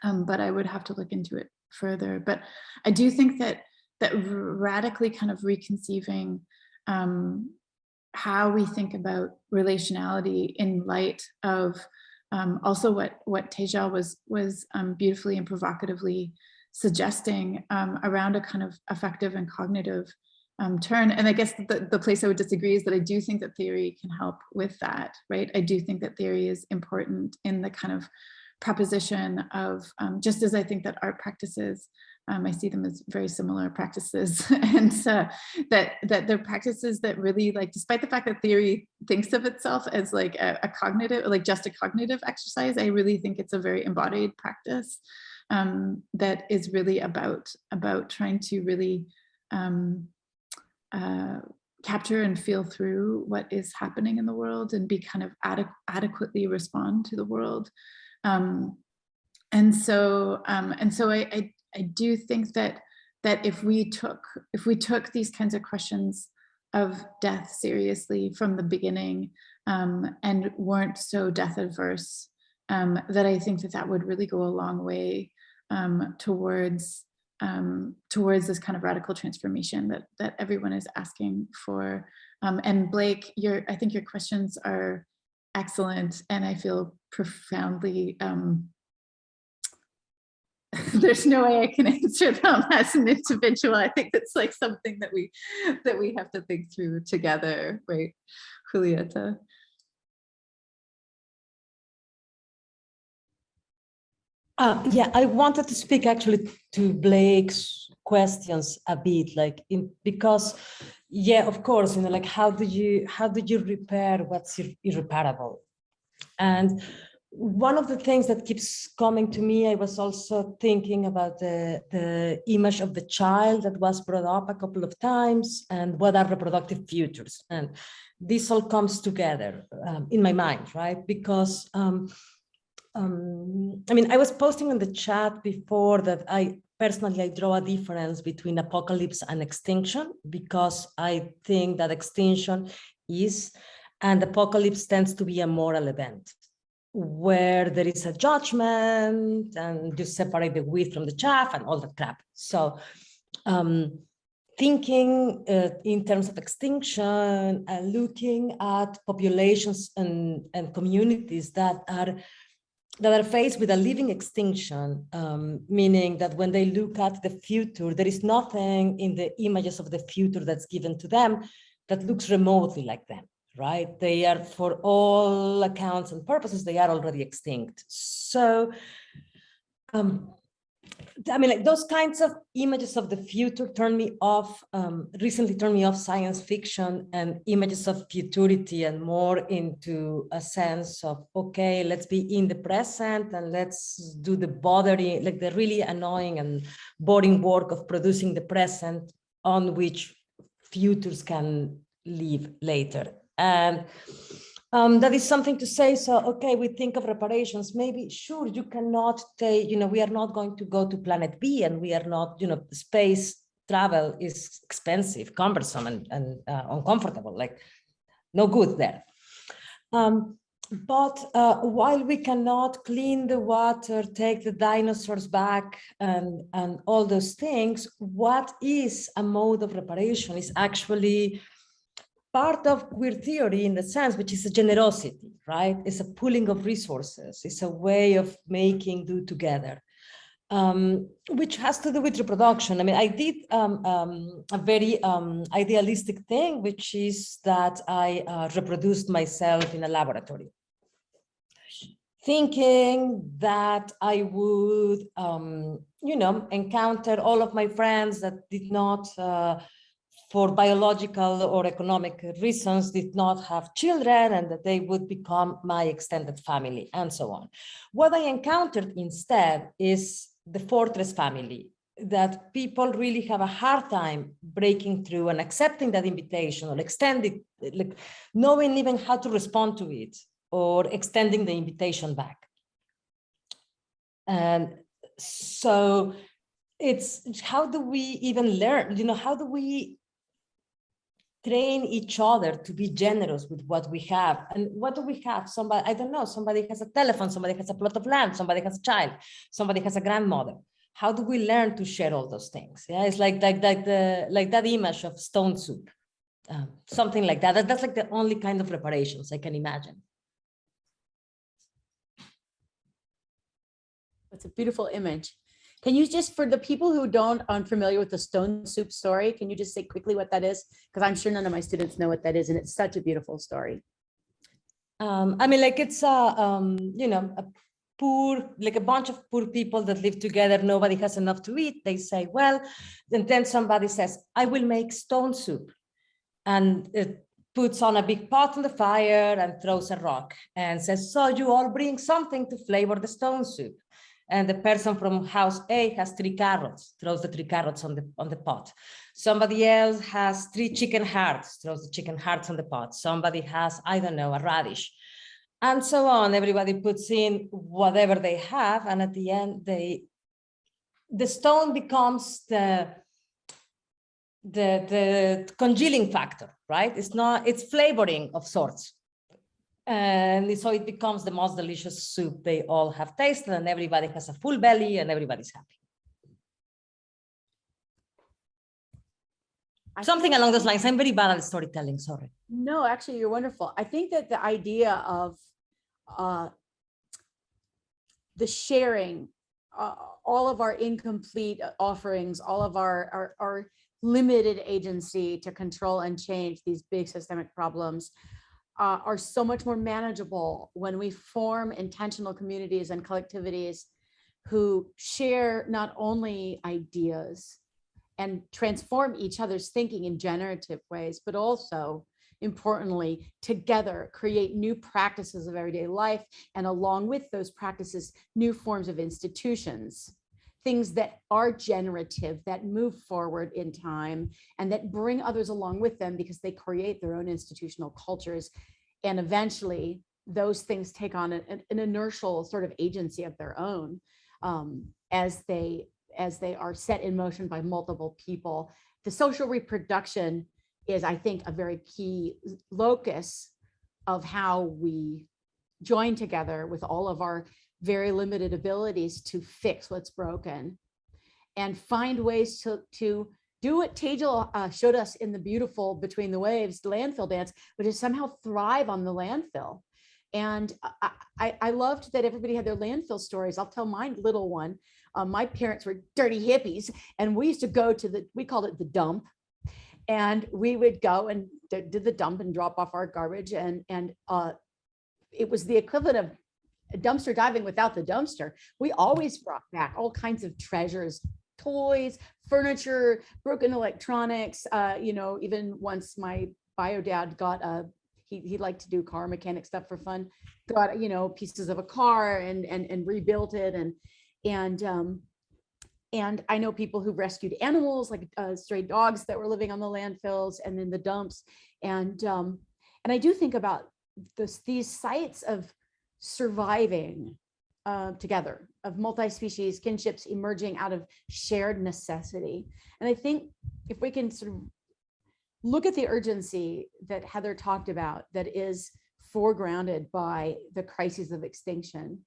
B: but I would have to look into it further. But I do think that radically kind of reconceiving how we think about relationality in light of also what Tejal was beautifully and provocatively suggesting around a kind of affective and cognitive turn. And I guess the place I would disagree is that I do think that theory can help with that, right? I do think that theory is important in the kind of proposition of, just as I think that art practices, I see them as very similar practices, and that they're practices that really, like, despite the fact that theory thinks of itself as like a cognitive, like just a cognitive exercise, I really think it's a very embodied practice that is really about trying to really capture and feel through what is happening in the world and be kind of adequately respond to the world. And so I do think that if we took these kinds of questions of death seriously from the beginning and weren't so death adverse, that I think that would really go a long way towards this kind of radical transformation that everyone is asking for. And Blake, I think your questions are excellent, and I feel profoundly there's no way I can answer them as an individual. I think it's like something that we have to think through together, right, Julieta?
D: Yeah, I wanted to speak actually to Blake's questions a bit, like because, yeah, of course, like how do you repair what's irreparable? And one of the things that keeps coming to me, I was also thinking about the image of the child that was brought up a couple of times, and what are reproductive futures, and this all comes together in my mind, right? Because I mean, I was posting in the chat before that I personally draw a difference between apocalypse and extinction, because I think that extinction is, and apocalypse tends to be a moral event where there is a judgment and you separate the wheat from the chaff and all that crap. So thinking in terms of extinction and looking at populations and communities that are faced with a living extinction, meaning that when they look at the future, there is nothing in the images of the future that's given to them that looks remotely like them, right? They are, for all accounts and purposes, they are already extinct. So, I mean, like those kinds of images of the future turn me off, recently turned me off science fiction and images of futurity, and more into a sense of, okay, let's be in the present and let's do the bothering, like the really annoying and boring work of producing the present on which futures can live later. And that is something to say. So, okay, we think of reparations, maybe, sure, you cannot take, we are not going to go to planet B, and we are not, space travel is expensive, cumbersome, and uncomfortable, like no good there. But while we cannot clean the water, take the dinosaurs back, and all those things, what is a mode of reparation is actually part of queer theory, in the sense, which is a generosity, right? It's a pooling of resources. It's a way of making do together, which has to do with reproduction. I mean, I did a very idealistic thing, which is that I reproduced myself in a laboratory, thinking that I would, encounter all of my friends that did not, for biological or economic reasons, did not have children, and that they would become my extended family, and so on. What I encountered instead is the fortress family, that people really have a hard time breaking through and accepting that invitation, or extending, like knowing even how to respond to it, or extending the invitation back. And so it's, how do we even learn, how do we train each other to be generous with what we have? And what do we have? Somebody, I don't know, somebody has a telephone, somebody has a plot of land, somebody has a child, somebody has a grandmother. How do we learn to share all those things? Yeah, it's like that image of stone soup. something like that. That's like the only kind of reparations I can imagine.
C: It's a beautiful image. Can you just, for the people who aren't familiar with the stone soup story, can you just say quickly what that is? Because I'm sure none of my students know what that is, and it's such a beautiful story.
D: I mean, like it's a poor, like a bunch of poor people that live together. Nobody has enough to eat. They say, well, and then somebody says, I will make stone soup, and it puts on a big pot on the fire and throws a rock and says, so you all bring something to flavor the stone soup. And the person from house A has 3 carrots, throws the 3 carrots on the pot. Somebody else has 3 chicken hearts, throws the chicken hearts on the pot. Somebody has, I don't know, a radish, and so on. Everybody puts in whatever they have, and at the end, the stone becomes the congealing factor, right? It's flavoring of sorts. And so it becomes the most delicious soup they all have tasted, and everybody has a full belly and everybody's happy. Something along those lines. I'm very bad at storytelling, sorry.
C: No, actually, you're wonderful. I think that the idea of the sharing, all of our incomplete offerings, all of our limited agency to control and change these big systemic problems are so much more manageable when we form intentional communities and collectivities who share not only ideas and transform each other's thinking in generative ways, but also, importantly, together create new practices of everyday life, and along with those practices, new forms of institutions, things that are generative, that move forward in time, and that bring others along with them because they create their own institutional cultures. And eventually, those things take on an inertial sort of agency of their own as they are set in motion by multiple people. The social reproduction is, I think, a very key locus of how we join together with all of our very limited abilities to fix what's broken and find ways to do what Tejal showed us in the beautiful Between the Waves landfill dance, which is somehow thrive on the landfill. And I loved that everybody had their landfill stories. I'll tell my little one. My parents were dirty hippies, and we used to go to we called it the dump. And we would go and do the dump and drop off our garbage. And it was the equivalent of dumpster diving without the dumpster. We always brought back all kinds of treasures, toys, furniture, broken electronics. Even once my bio dad got he liked to do car mechanic stuff for fun, got pieces of a car and rebuilt it. And I know people who rescued animals like stray dogs that were living on the landfills and in the dumps. And I do think about these sites of surviving together, of multi-species kinships emerging out of shared necessity. And I think if we can sort of look at the urgency that Heather talked about, that is foregrounded by the crises of extinction.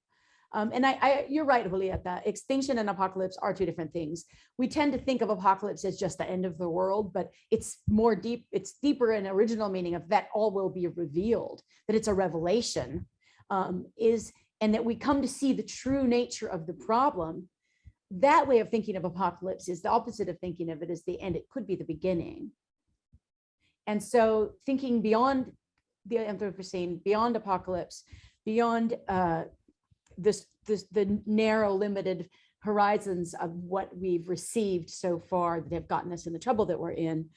C: And you're right, Julieta, extinction and apocalypse are 2 different things. We tend to think of apocalypse as just the end of the world, but it's deeper in original meaning of that all will be revealed, that it's a revelation, and that we come to see the true nature of the problem. That way of thinking of apocalypse is the opposite of thinking of it as the end. It could be the beginning. And so thinking beyond the Anthropocene, beyond apocalypse, beyond the narrow, limited horizons of what we've received so far that have gotten us in the trouble that we're in.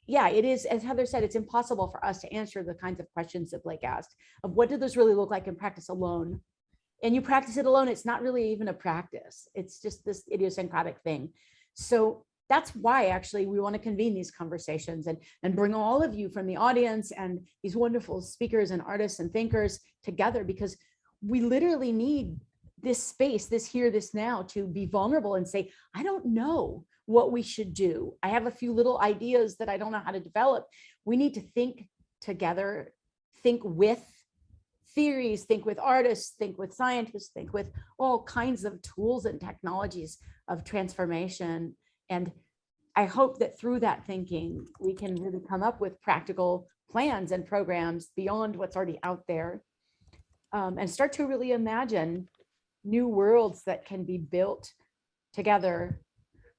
C: It is, as Heather said, it's impossible for us to answer the kinds of questions that Blake asked of what do those really look like in practice alone? And you practice it alone, it's not really even a practice. It's just this idiosyncratic thing. So that's why actually we want to convene these conversations and bring all of you from the audience and these wonderful speakers and artists and thinkers together, because we literally need this space, this here, this now, to be vulnerable and say, I don't know what we should do. I have a few little ideas that I don't know how to develop. We need to think together, think with theories, think with artists, think with scientists, think with all kinds of tools and technologies of transformation, and I hope that through that thinking, we can really come up with practical plans and programs beyond what's already out there, and start to really imagine new worlds that can be built together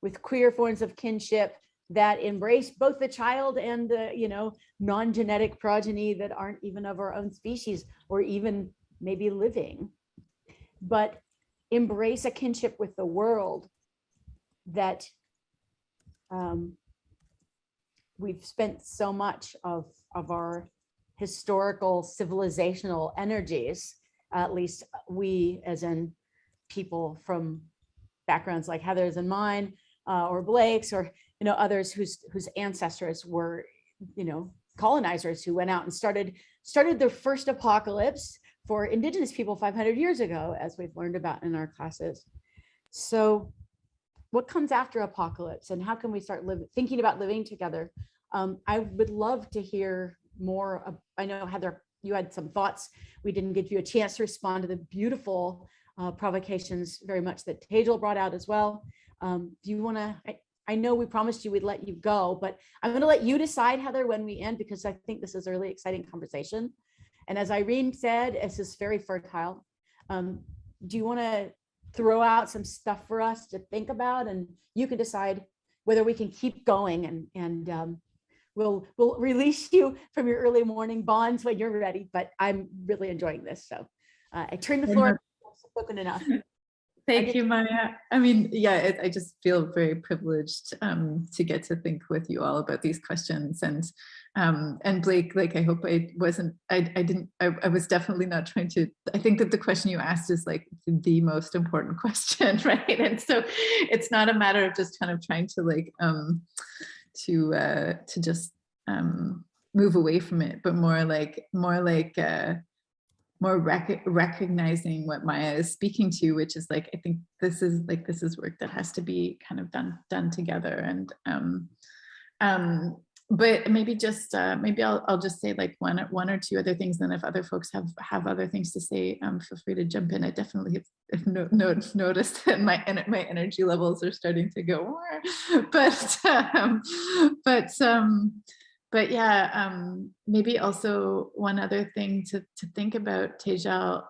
C: with queer forms of kinship that embrace both the child and the, non-genetic progeny that aren't even of our own species or even maybe living, but embrace a kinship with the world that we've spent so much of our historical civilizational energies, at least we as in people from backgrounds like Heather's and mine, or Blake's, or others whose ancestors were colonizers who went out and started their first apocalypse for indigenous people 500 years ago, as we've learned about in our classes. So what comes after apocalypse, and how can we start thinking about living together? I would love to hear more. I know, Heather, you had some thoughts. We didn't give you a chance to respond to the beautiful provocations very much that Tejal brought out as well. Do you want to, I know we promised you we'd let you go, but I'm going to let you decide, Heather, when we end, because I think this is a really exciting conversation. And as Irene said, this is very fertile. Do you want to throw out some stuff for us to think about, and you can decide whether we can keep going, and we'll release you from your early morning bonds when you're ready. But I'm really enjoying this, so I turn the floor. I've spoken enough.
B: Thank you, Maya. I mean, yeah, I just feel very privileged to get to think with you all about these questions. And Blake, like, I hope I was definitely not trying to, I think that the question you asked is like the most important question, right? And so it's not a matter of just kind of trying to like, to just move away from it, but more recognizing what Maya is speaking to, which is like, I think this is work that has to be kind of done together. And but maybe just maybe I'll just say like one or two other things, and if other folks have other things to say, feel free to jump in. I definitely have noticed that my energy levels are starting to go more, but yeah, maybe also one other thing to think about, Tejal,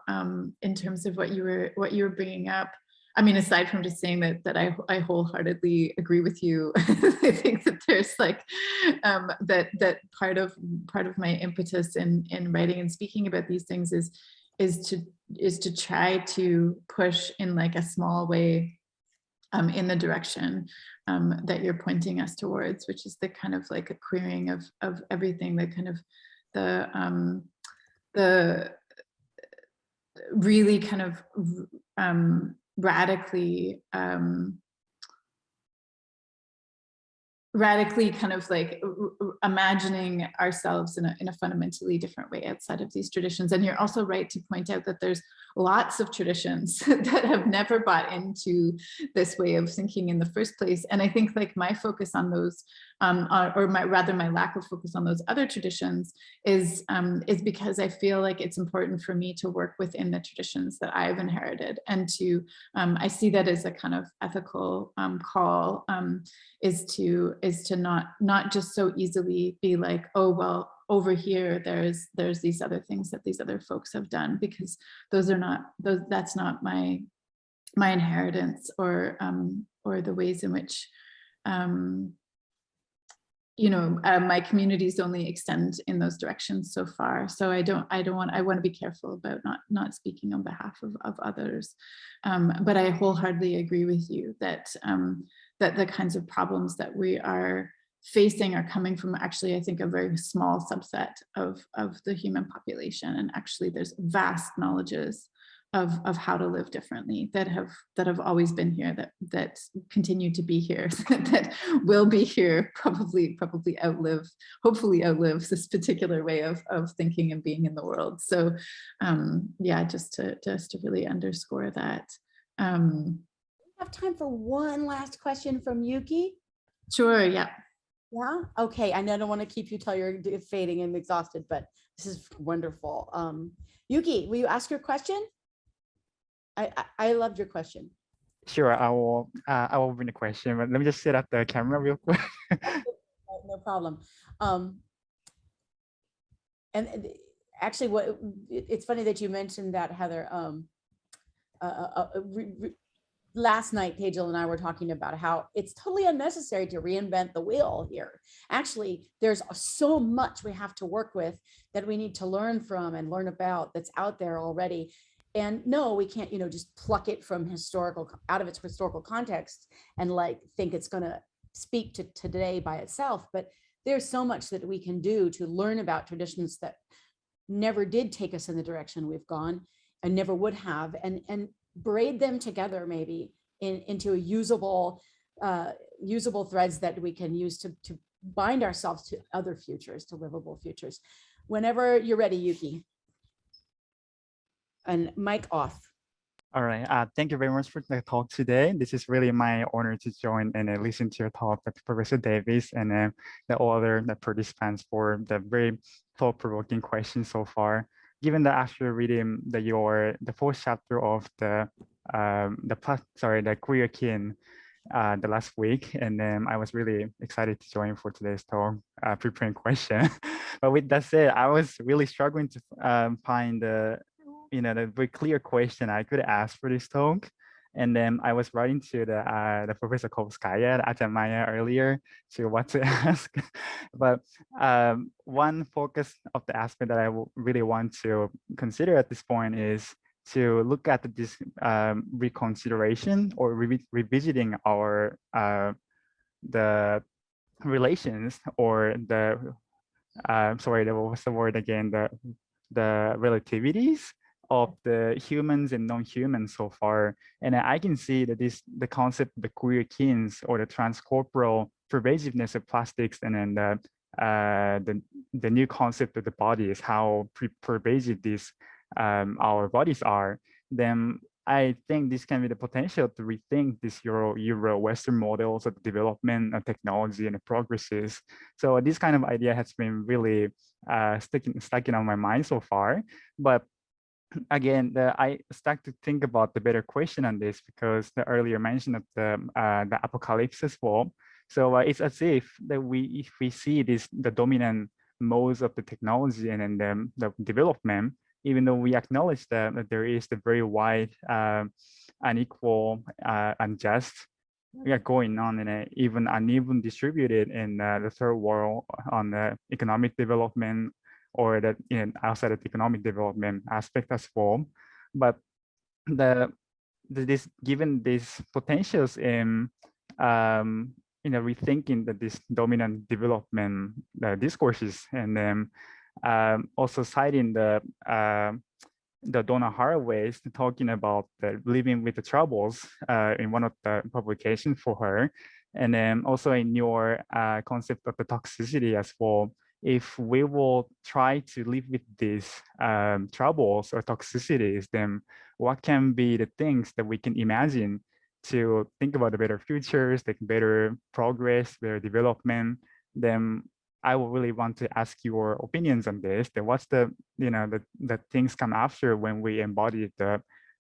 B: in terms of what you were bringing up. I mean, aside from just saying that I wholeheartedly agree with you, I think that there's like that part of my impetus in writing and speaking about these things is to try to push in like a small way in the direction that you're pointing us towards, which is the kind of like a queering of everything, the kind of the really kind of radically kind of like imagining ourselves in a fundamentally different way outside of these traditions. And you're also right to point out that there's lots of traditions that have never bought into this way of thinking in the first place. And I think like my focus on those, or my lack of focus on those other traditions is because I feel like it's important for me to work within the traditions that I've inherited, and to, I see that as a kind of ethical call, is to not just so easily be like, oh, well, over here there's these other things that these other folks have done, because that's not my inheritance, or the ways in which my communities only extend in those directions so far. So I want to be careful about not speaking on behalf of others. But I wholeheartedly agree with you that that the kinds of problems that we are facing are coming from actually, I think, a very small subset of the human population. And actually there's vast knowledges of how to live differently that have always been here, that continue to be here, that will be here, hopefully outlive this particular way of thinking and being in the world. So yeah, just to really underscore that.
C: We have time for one last question from Yuki.
B: Sure, yeah.
C: Yeah, okay, I know I don't want to keep you till you're fading and exhausted, but this is wonderful. Yuki, will you ask your question? I loved your question.
H: Sure, I will bring the question, but let me just set up the camera real quick.
C: No problem. And actually, it's funny that you mentioned that, Heather. Last night, Tejal and I were talking about how it's totally unnecessary to reinvent the wheel here. Actually, there's so much we have to work with that we need to learn from and learn about that's out there already. And no, we can't, just pluck it from out of its historical context and like think it's going to speak to today by itself. But there's so much that we can do to learn about traditions that never did take us in the direction we've gone and never would have, and braid them together maybe into a usable threads that we can use to bind ourselves to other futures, to livable futures. Whenever you're ready, Yuki. And mic off.
H: All right. Thank you very much for the talk today. This is really my honor to join and listen to your talk, Professor Davis, and the other participants for the very thought-provoking questions so far. Given that after reading the fourth chapter of the queer kin the last week, and then I was really excited to join for today's talk, preparing question. But with that said, I was really struggling to find the very clear question I could ask for this talk. And then I was writing to the Professor Kóvskaya, Ajahn Maya earlier, to what to ask. But one focus of the aspect that I really want to consider at this point is to look at this reconsideration or revisiting our the relations or the what was the word again, the relativities of the humans and non-humans so far. And I can see that the concept of the queer kins or the transcorporal pervasiveness of plastics, and then the new concept of the body is how pervasive these our bodies are. Then I think this can be the potential to rethink this Euro-Western models of development and technology and the progresses. So this kind of idea has been really sticking on my mind so far. But again, I start to think about the better question on this, because the earlier mention of the apocalypse as well. So it's as if that if we see the dominant modes of the technology and then the development, even though we acknowledge that there is the very wide, unequal, unjust going on, and even uneven distributed in the third world on the economic development, or that outside of the economic development aspect as well. But given these potentials in rethinking this dominant development discourses, and then also citing the Donna Haraway's talking about living with the troubles in one of the publications for her, and then also in your concept of the toxicity as well. If we will try to live with these troubles or toxicities, then what can be the things that we can imagine to think about the better futures, like better progress, better development? Then I would really want to ask your opinions on this. Then what's the things come after when we embody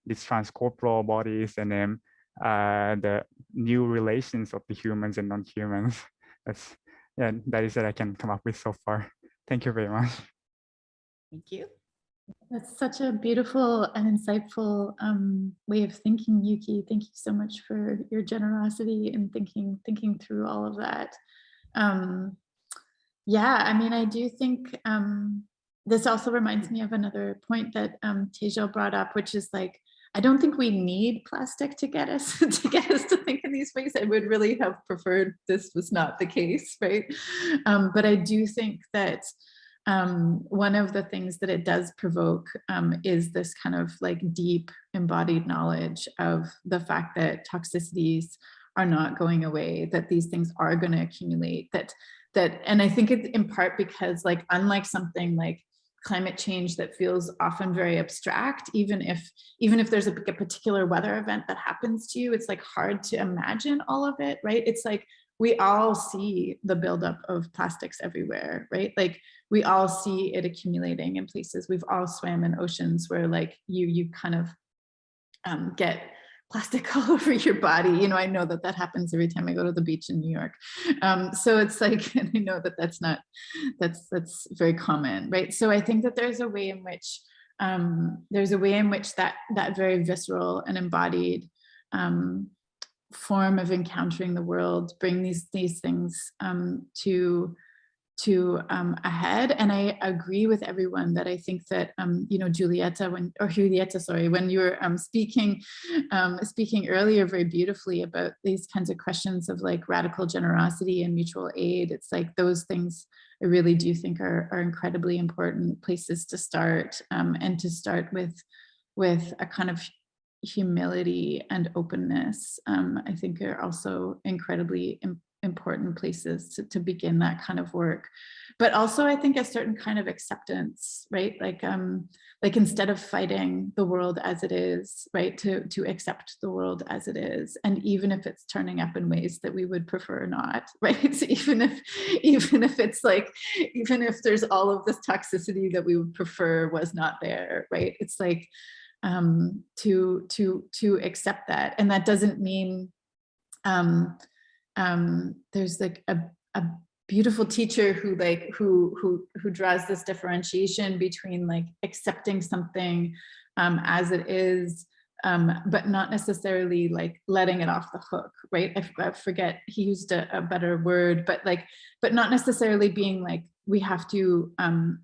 H: these transcorporal bodies, and then the new relations of the humans and non-humans? That is what I can come up with so far. Thank you very much.
C: Thank you.
B: That's such a beautiful and insightful way of thinking, Yuki. Thank you so much for your generosity in thinking through all of that. Yeah, I mean, I do think this also reminds me of another point that Tejal brought up, which is like, I don't think we need plastic to get us to think in these ways. I would really have preferred this was not the case, right? But I do think that one of the things that it does provoke is this kind of like deep embodied knowledge of the fact that toxicities are not going away, that these things are going to accumulate, and I think it's in part because, like, unlike something like climate change that feels often very abstract, even if there's a particular weather event that happens to you, it's like hard to imagine all of it, right? It's like we all see the buildup of plastics everywhere, right? Like we all see it accumulating in places. We've all swam in oceans where like you kind of get plastic all over your body. You know, I know that that happens every time I go to the beach in New York. So it's like, and I know that that's very common, right? So I think that there's a way in which that very visceral and embodied form of encountering the world bring these things to a head. And I agree with everyone that I think that you know, Julieta, when you were speaking earlier very beautifully about these kinds of questions of like radical generosity and mutual aid, it's like those things I really do think are incredibly important places to start, and to start with a kind of humility and openness, I think are also incredibly important places to begin that kind of work. But also I think a certain kind of acceptance, right? Like instead of fighting the world as it is, right, to accept the world as it is, and even if it's turning up in ways that we would prefer not, right? So even if it's like, even if there's all of this toxicity that we would prefer was not there, right? It's like to accept that. And that doesn't mean there's like a beautiful teacher who draws this differentiation between like accepting something as it is, but not necessarily like letting it off the hook, right? I forget, he used a better word, but not necessarily being like, we have to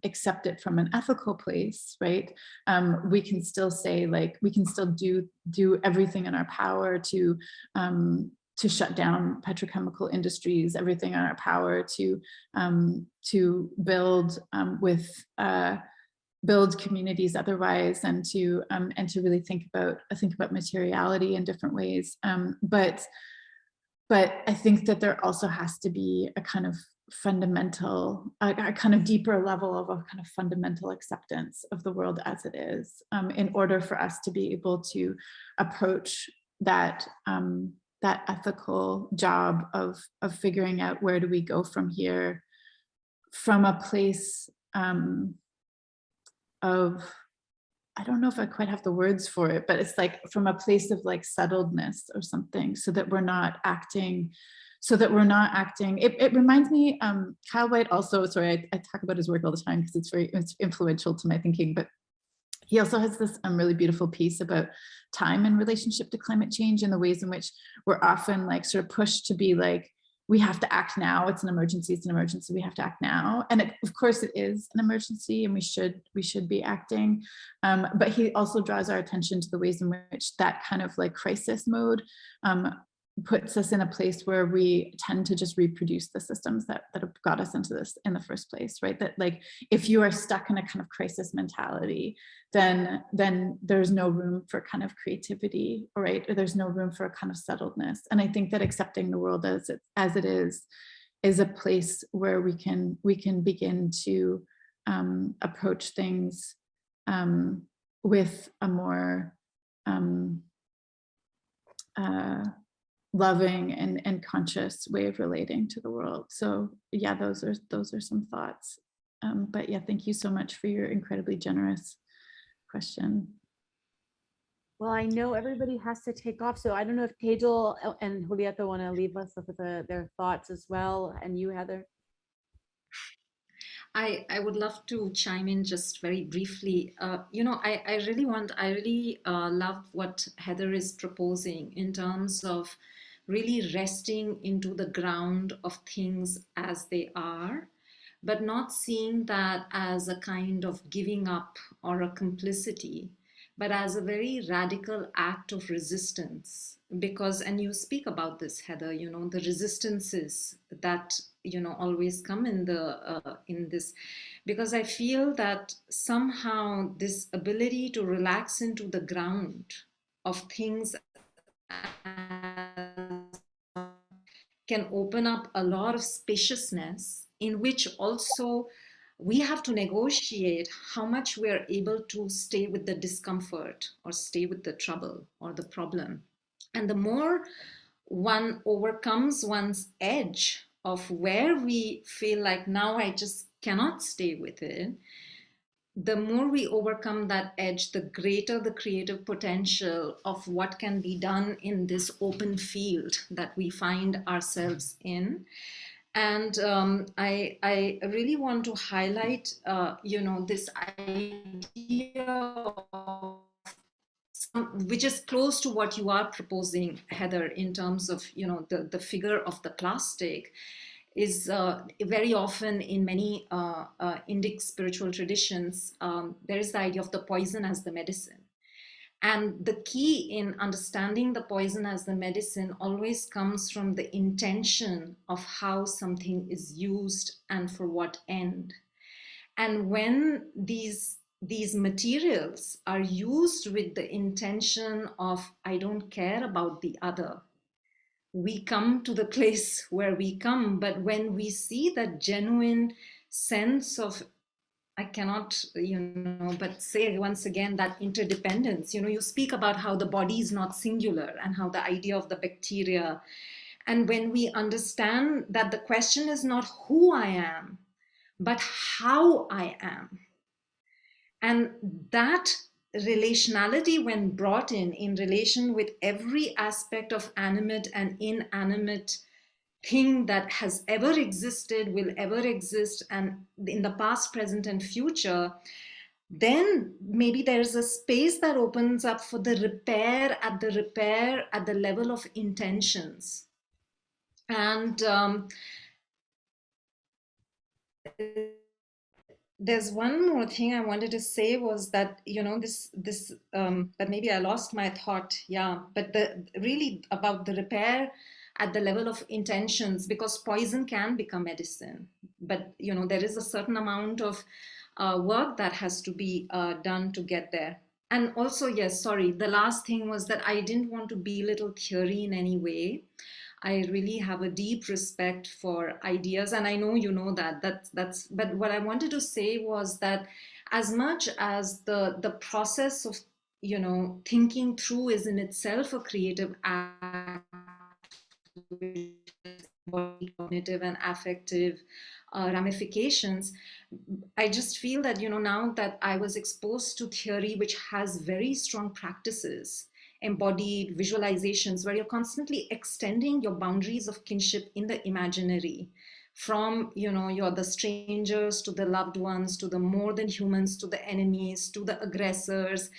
B: accept it from an ethical place, right? We can still say like, we can still do everything in our power to shut down petrochemical industries, everything in our power to build communities otherwise, and to really think about materiality in different ways. But I think that there also has to be a kind of fundamental, a kind of deeper level of a kind of fundamental acceptance of the world as it is, in order for us to be able to approach that ethical job of figuring out where do we go from here, from a place of, I don't know if I quite have the words for it, but it's like from a place of like settledness or something, so that we're not acting. It reminds me, Kyle White also, sorry, I talk about his work all the time because it's influential to my thinking, but he also has this really beautiful piece about time in relationship to climate change and the ways in which we're often like sort of pushed to be like, we have to act now. It's an emergency. We have to act now. And of course it is an emergency, and we should be acting. But he also draws our attention to the ways in which that kind of like crisis mode puts us in a place where we tend to just reproduce the systems that have got us into this in the first place, right? That like, if you are stuck in a kind of crisis mentality, then there's no room for kind of creativity, right? Or there's no room for a kind of settledness. And I think that accepting the world as it is a place where we can begin to approach things with a more loving and conscious way of relating to the world. So yeah, those are some thoughts. But yeah, thank you so much for your incredibly generous question.
C: Well, I know everybody has to take off, so I don't know if Tejal and Julieta want to leave us with their thoughts as well, and you, Heather.
E: I would love to chime in just very briefly. You know, I really love what Heather is proposing in terms of really resting into the ground of things as they are, but not seeing that as a kind of giving up or a complicity, but as a very radical act of resistance. Because, and you speak about this, Heather, you know, the resistances that, you know, always come in this, because I feel that somehow this ability to relax into the ground of things can open up a lot of spaciousness, in which also we have to negotiate how much we are able to stay with the discomfort or stay with the trouble or the problem. And the more one overcomes one's edge of where we feel like, now I just cannot stay with it, the more we overcome that edge, the greater the creative potential of what can be done in this open field that we find ourselves in. And I really want to highlight, this idea of which is close to what you are proposing, Heather, in terms of, the figure of the plastic is very often in many Indic spiritual traditions, there is the idea of the poison as the medicine. And the key in understanding the poison as the medicine always comes from the intention of how something is used and for what end. And when these materials are used with the intention of, I don't care about the other, we come to the place where we come. But when we see that genuine sense of, I cannot, but say once again that interdependence, you speak about how the body is not singular and how the idea of the bacteria. And when we understand that the question is not who I am, but how I am. And that relationality, when brought in relation with every aspect of animate and inanimate thing that has ever existed, will ever exist, and in the past, present, and future, then maybe there's a space that opens up for the repair at the level of intentions. And there's one more thing I wanted to say was that, but maybe I lost my thought. Yeah, but really about the repair at the level of intentions, because poison can become medicine, but there is a certain amount of work that has to be done to get there. And also, yes, sorry, the last thing was that I didn't want to belittle theory in any way. I really have a deep respect for ideas, and I know you know that. That's. But what I wanted to say was that, as much as the process of thinking through is in itself a creative act, cognitive and affective ramifications, I just feel that now that I was exposed to theory which has very strong practices, embodied visualizations, where you're constantly extending your boundaries of kinship in the imaginary, from you're the strangers to the loved ones, to the more than humans, to the enemies, to the aggressors.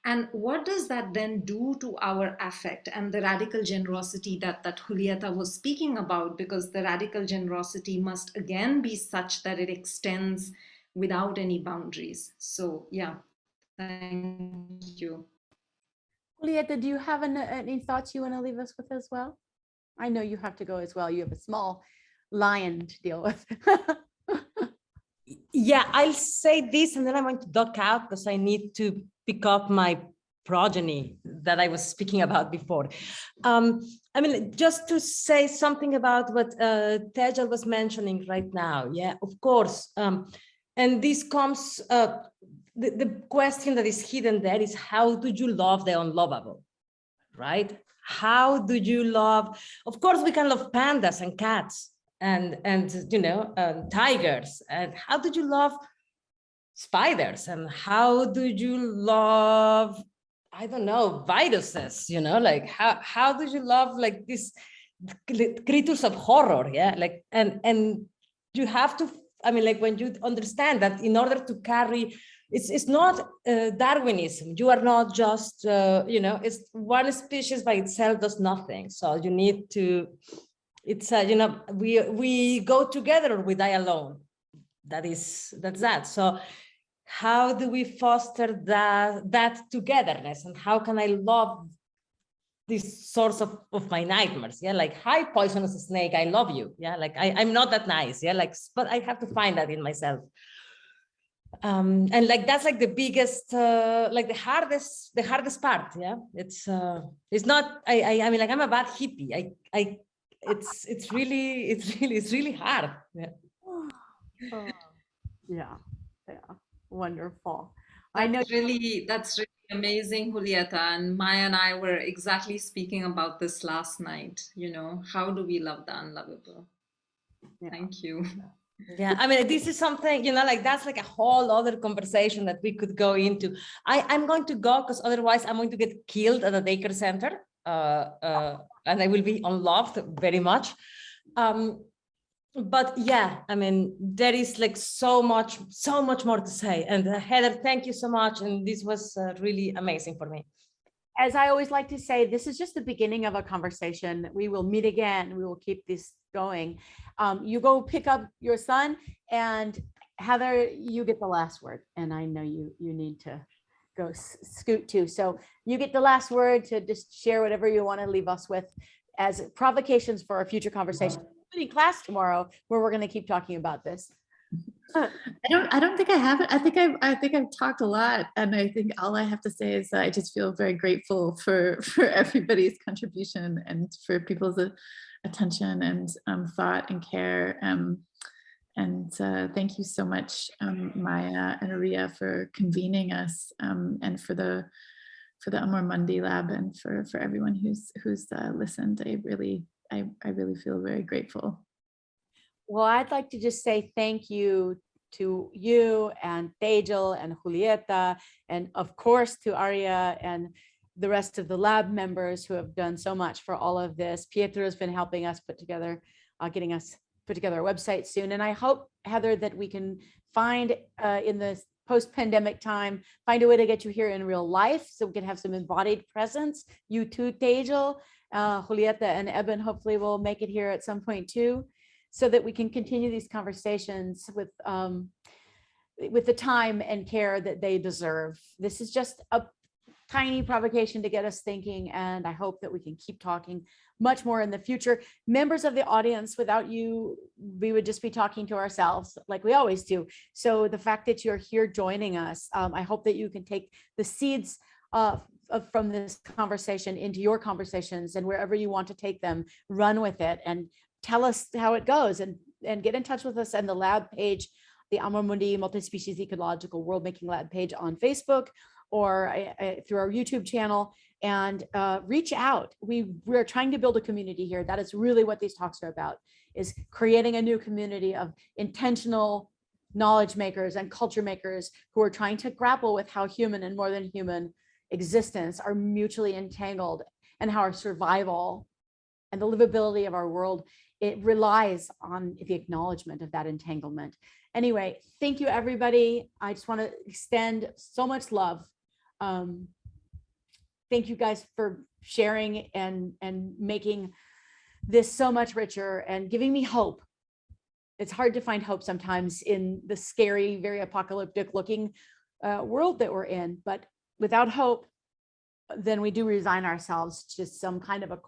E: And what does that then do to our affect and the radical generosity that Julieta was speaking about? Because the radical generosity must again be such that it extends without any boundaries. So yeah, thank you.
C: Julieta, do you have any thoughts you want to leave us with as well? I know you have to go as well. You have a small lion to deal with.
D: Yeah, I'll say this and then I want to duck out because I need to pick up my progeny that I was speaking about before. I mean, just to say something about what Tejal was mentioning right now. Yeah, of course. And this comes, the question that is hidden there is, how do you love the unlovable, right? How do you love? Of course, we can love pandas and cats and tigers. And how do you love spiders? And how do you love, I don't know, viruses? Like how do you love like these creatures of horror? Yeah, like and you have to. I mean, like when you understand that in order to carry. It's not Darwinism. You are not just, it's one species by itself does nothing. So you need to, it's, we go together or we die alone. That's that. So how do we foster that togetherness? And how can I love this source of my nightmares? Yeah, like, hi, poisonous snake, I love you. Yeah, like I'm not that nice. Yeah, like, but I have to find that in myself. And like that's like the biggest like the hardest part. Yeah, it's not I mean, like, I'm a bad hippie. It's really hard. Yeah.
C: Oh, yeah, wonderful.
E: I know that's really amazing, Julieta. And Maya and I were exactly speaking about this last night. How do we love the unlovable?
C: Yeah.
E: Thank you.
D: Yeah, I mean, this is something, like that's like a whole other conversation that we could go into. I'm going to go because otherwise I'm going to get killed at a daycare center, and I will be unloved very much. But yeah, I mean, there is like so much more to say. And Heather, thank you so much. And this was really amazing for me.
C: As I always like to say, this is just the beginning of a conversation. We will meet again. We will keep this going. You go pick up your son, and Heather, you get the last word. And I know you need to go scoot too. So you get the last word to just share whatever you want to leave us with as provocations for our future conversation, including class tomorrow, where we're going to keep talking about this.
B: I don't think I have it. I think I've talked a lot, and I think all I have to say is that I just feel very grateful for everybody's contribution and for people's attention and thought and care. And thank you so much, Maya and Aria, for convening us, and for the AMOR MUNDI Lab, and for everyone who's listened. I really feel very grateful.
C: Well, I'd like to just say thank you to you and Tejal and Julieta, and of course to Arya and the rest of the lab members who have done so much for all of this. Pietro has been helping us put together our website soon. And I hope, Heather, that we can find in the post-pandemic time, find a way to get you here in real life so we can have some embodied presence. You too, Tejal, Julieta and Eben hopefully will make it here at some point too, so that we can continue these conversations with the time and care that they deserve. This is just a tiny provocation to get us thinking, and I hope that we can keep talking much more in the future. Members of the audience, without you, we would just be talking to ourselves like we always do. So the fact that you're here joining us, I hope that you can take the seeds from this conversation into your conversations, and wherever you want to take them, run with it and tell us how it goes, and get in touch with us on the lab page, the AMOR MUNDI Multispecies Ecological Worldmaking Lab page on Facebook, or through our YouTube channel, and reach out. We're trying to build a community here. That is really what these talks are about, is creating a new community of intentional knowledge makers and culture makers who are trying to grapple with how human and more than human existence are mutually entangled, and how our survival and the livability of our world, it relies on the acknowledgement of that entanglement. Anyway, thank you, everybody. I just want to extend so much love. Thank you guys for sharing and making this so much richer and giving me hope. It's hard to find hope sometimes in the scary, very apocalyptic looking world that we're in, but without hope, then we do resign ourselves to some kind of a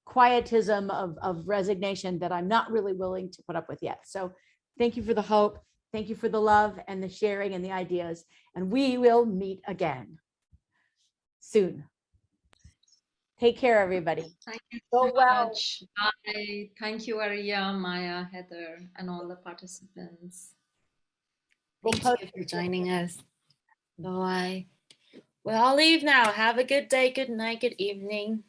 C: quietism of resignation that I'm not really willing to put up with yet. So thank you for the hope. Thank you for the love and the sharing and the ideas. And we will meet again soon. Take care, everybody.
E: Thank you
C: so
E: so
C: well.
E: much. Bye. Thank you, Arya, Maya, Heather, and all the participants.
A: Thank you for joining us. Bye. Well, I'll leave now. Have a good day, good night, good evening.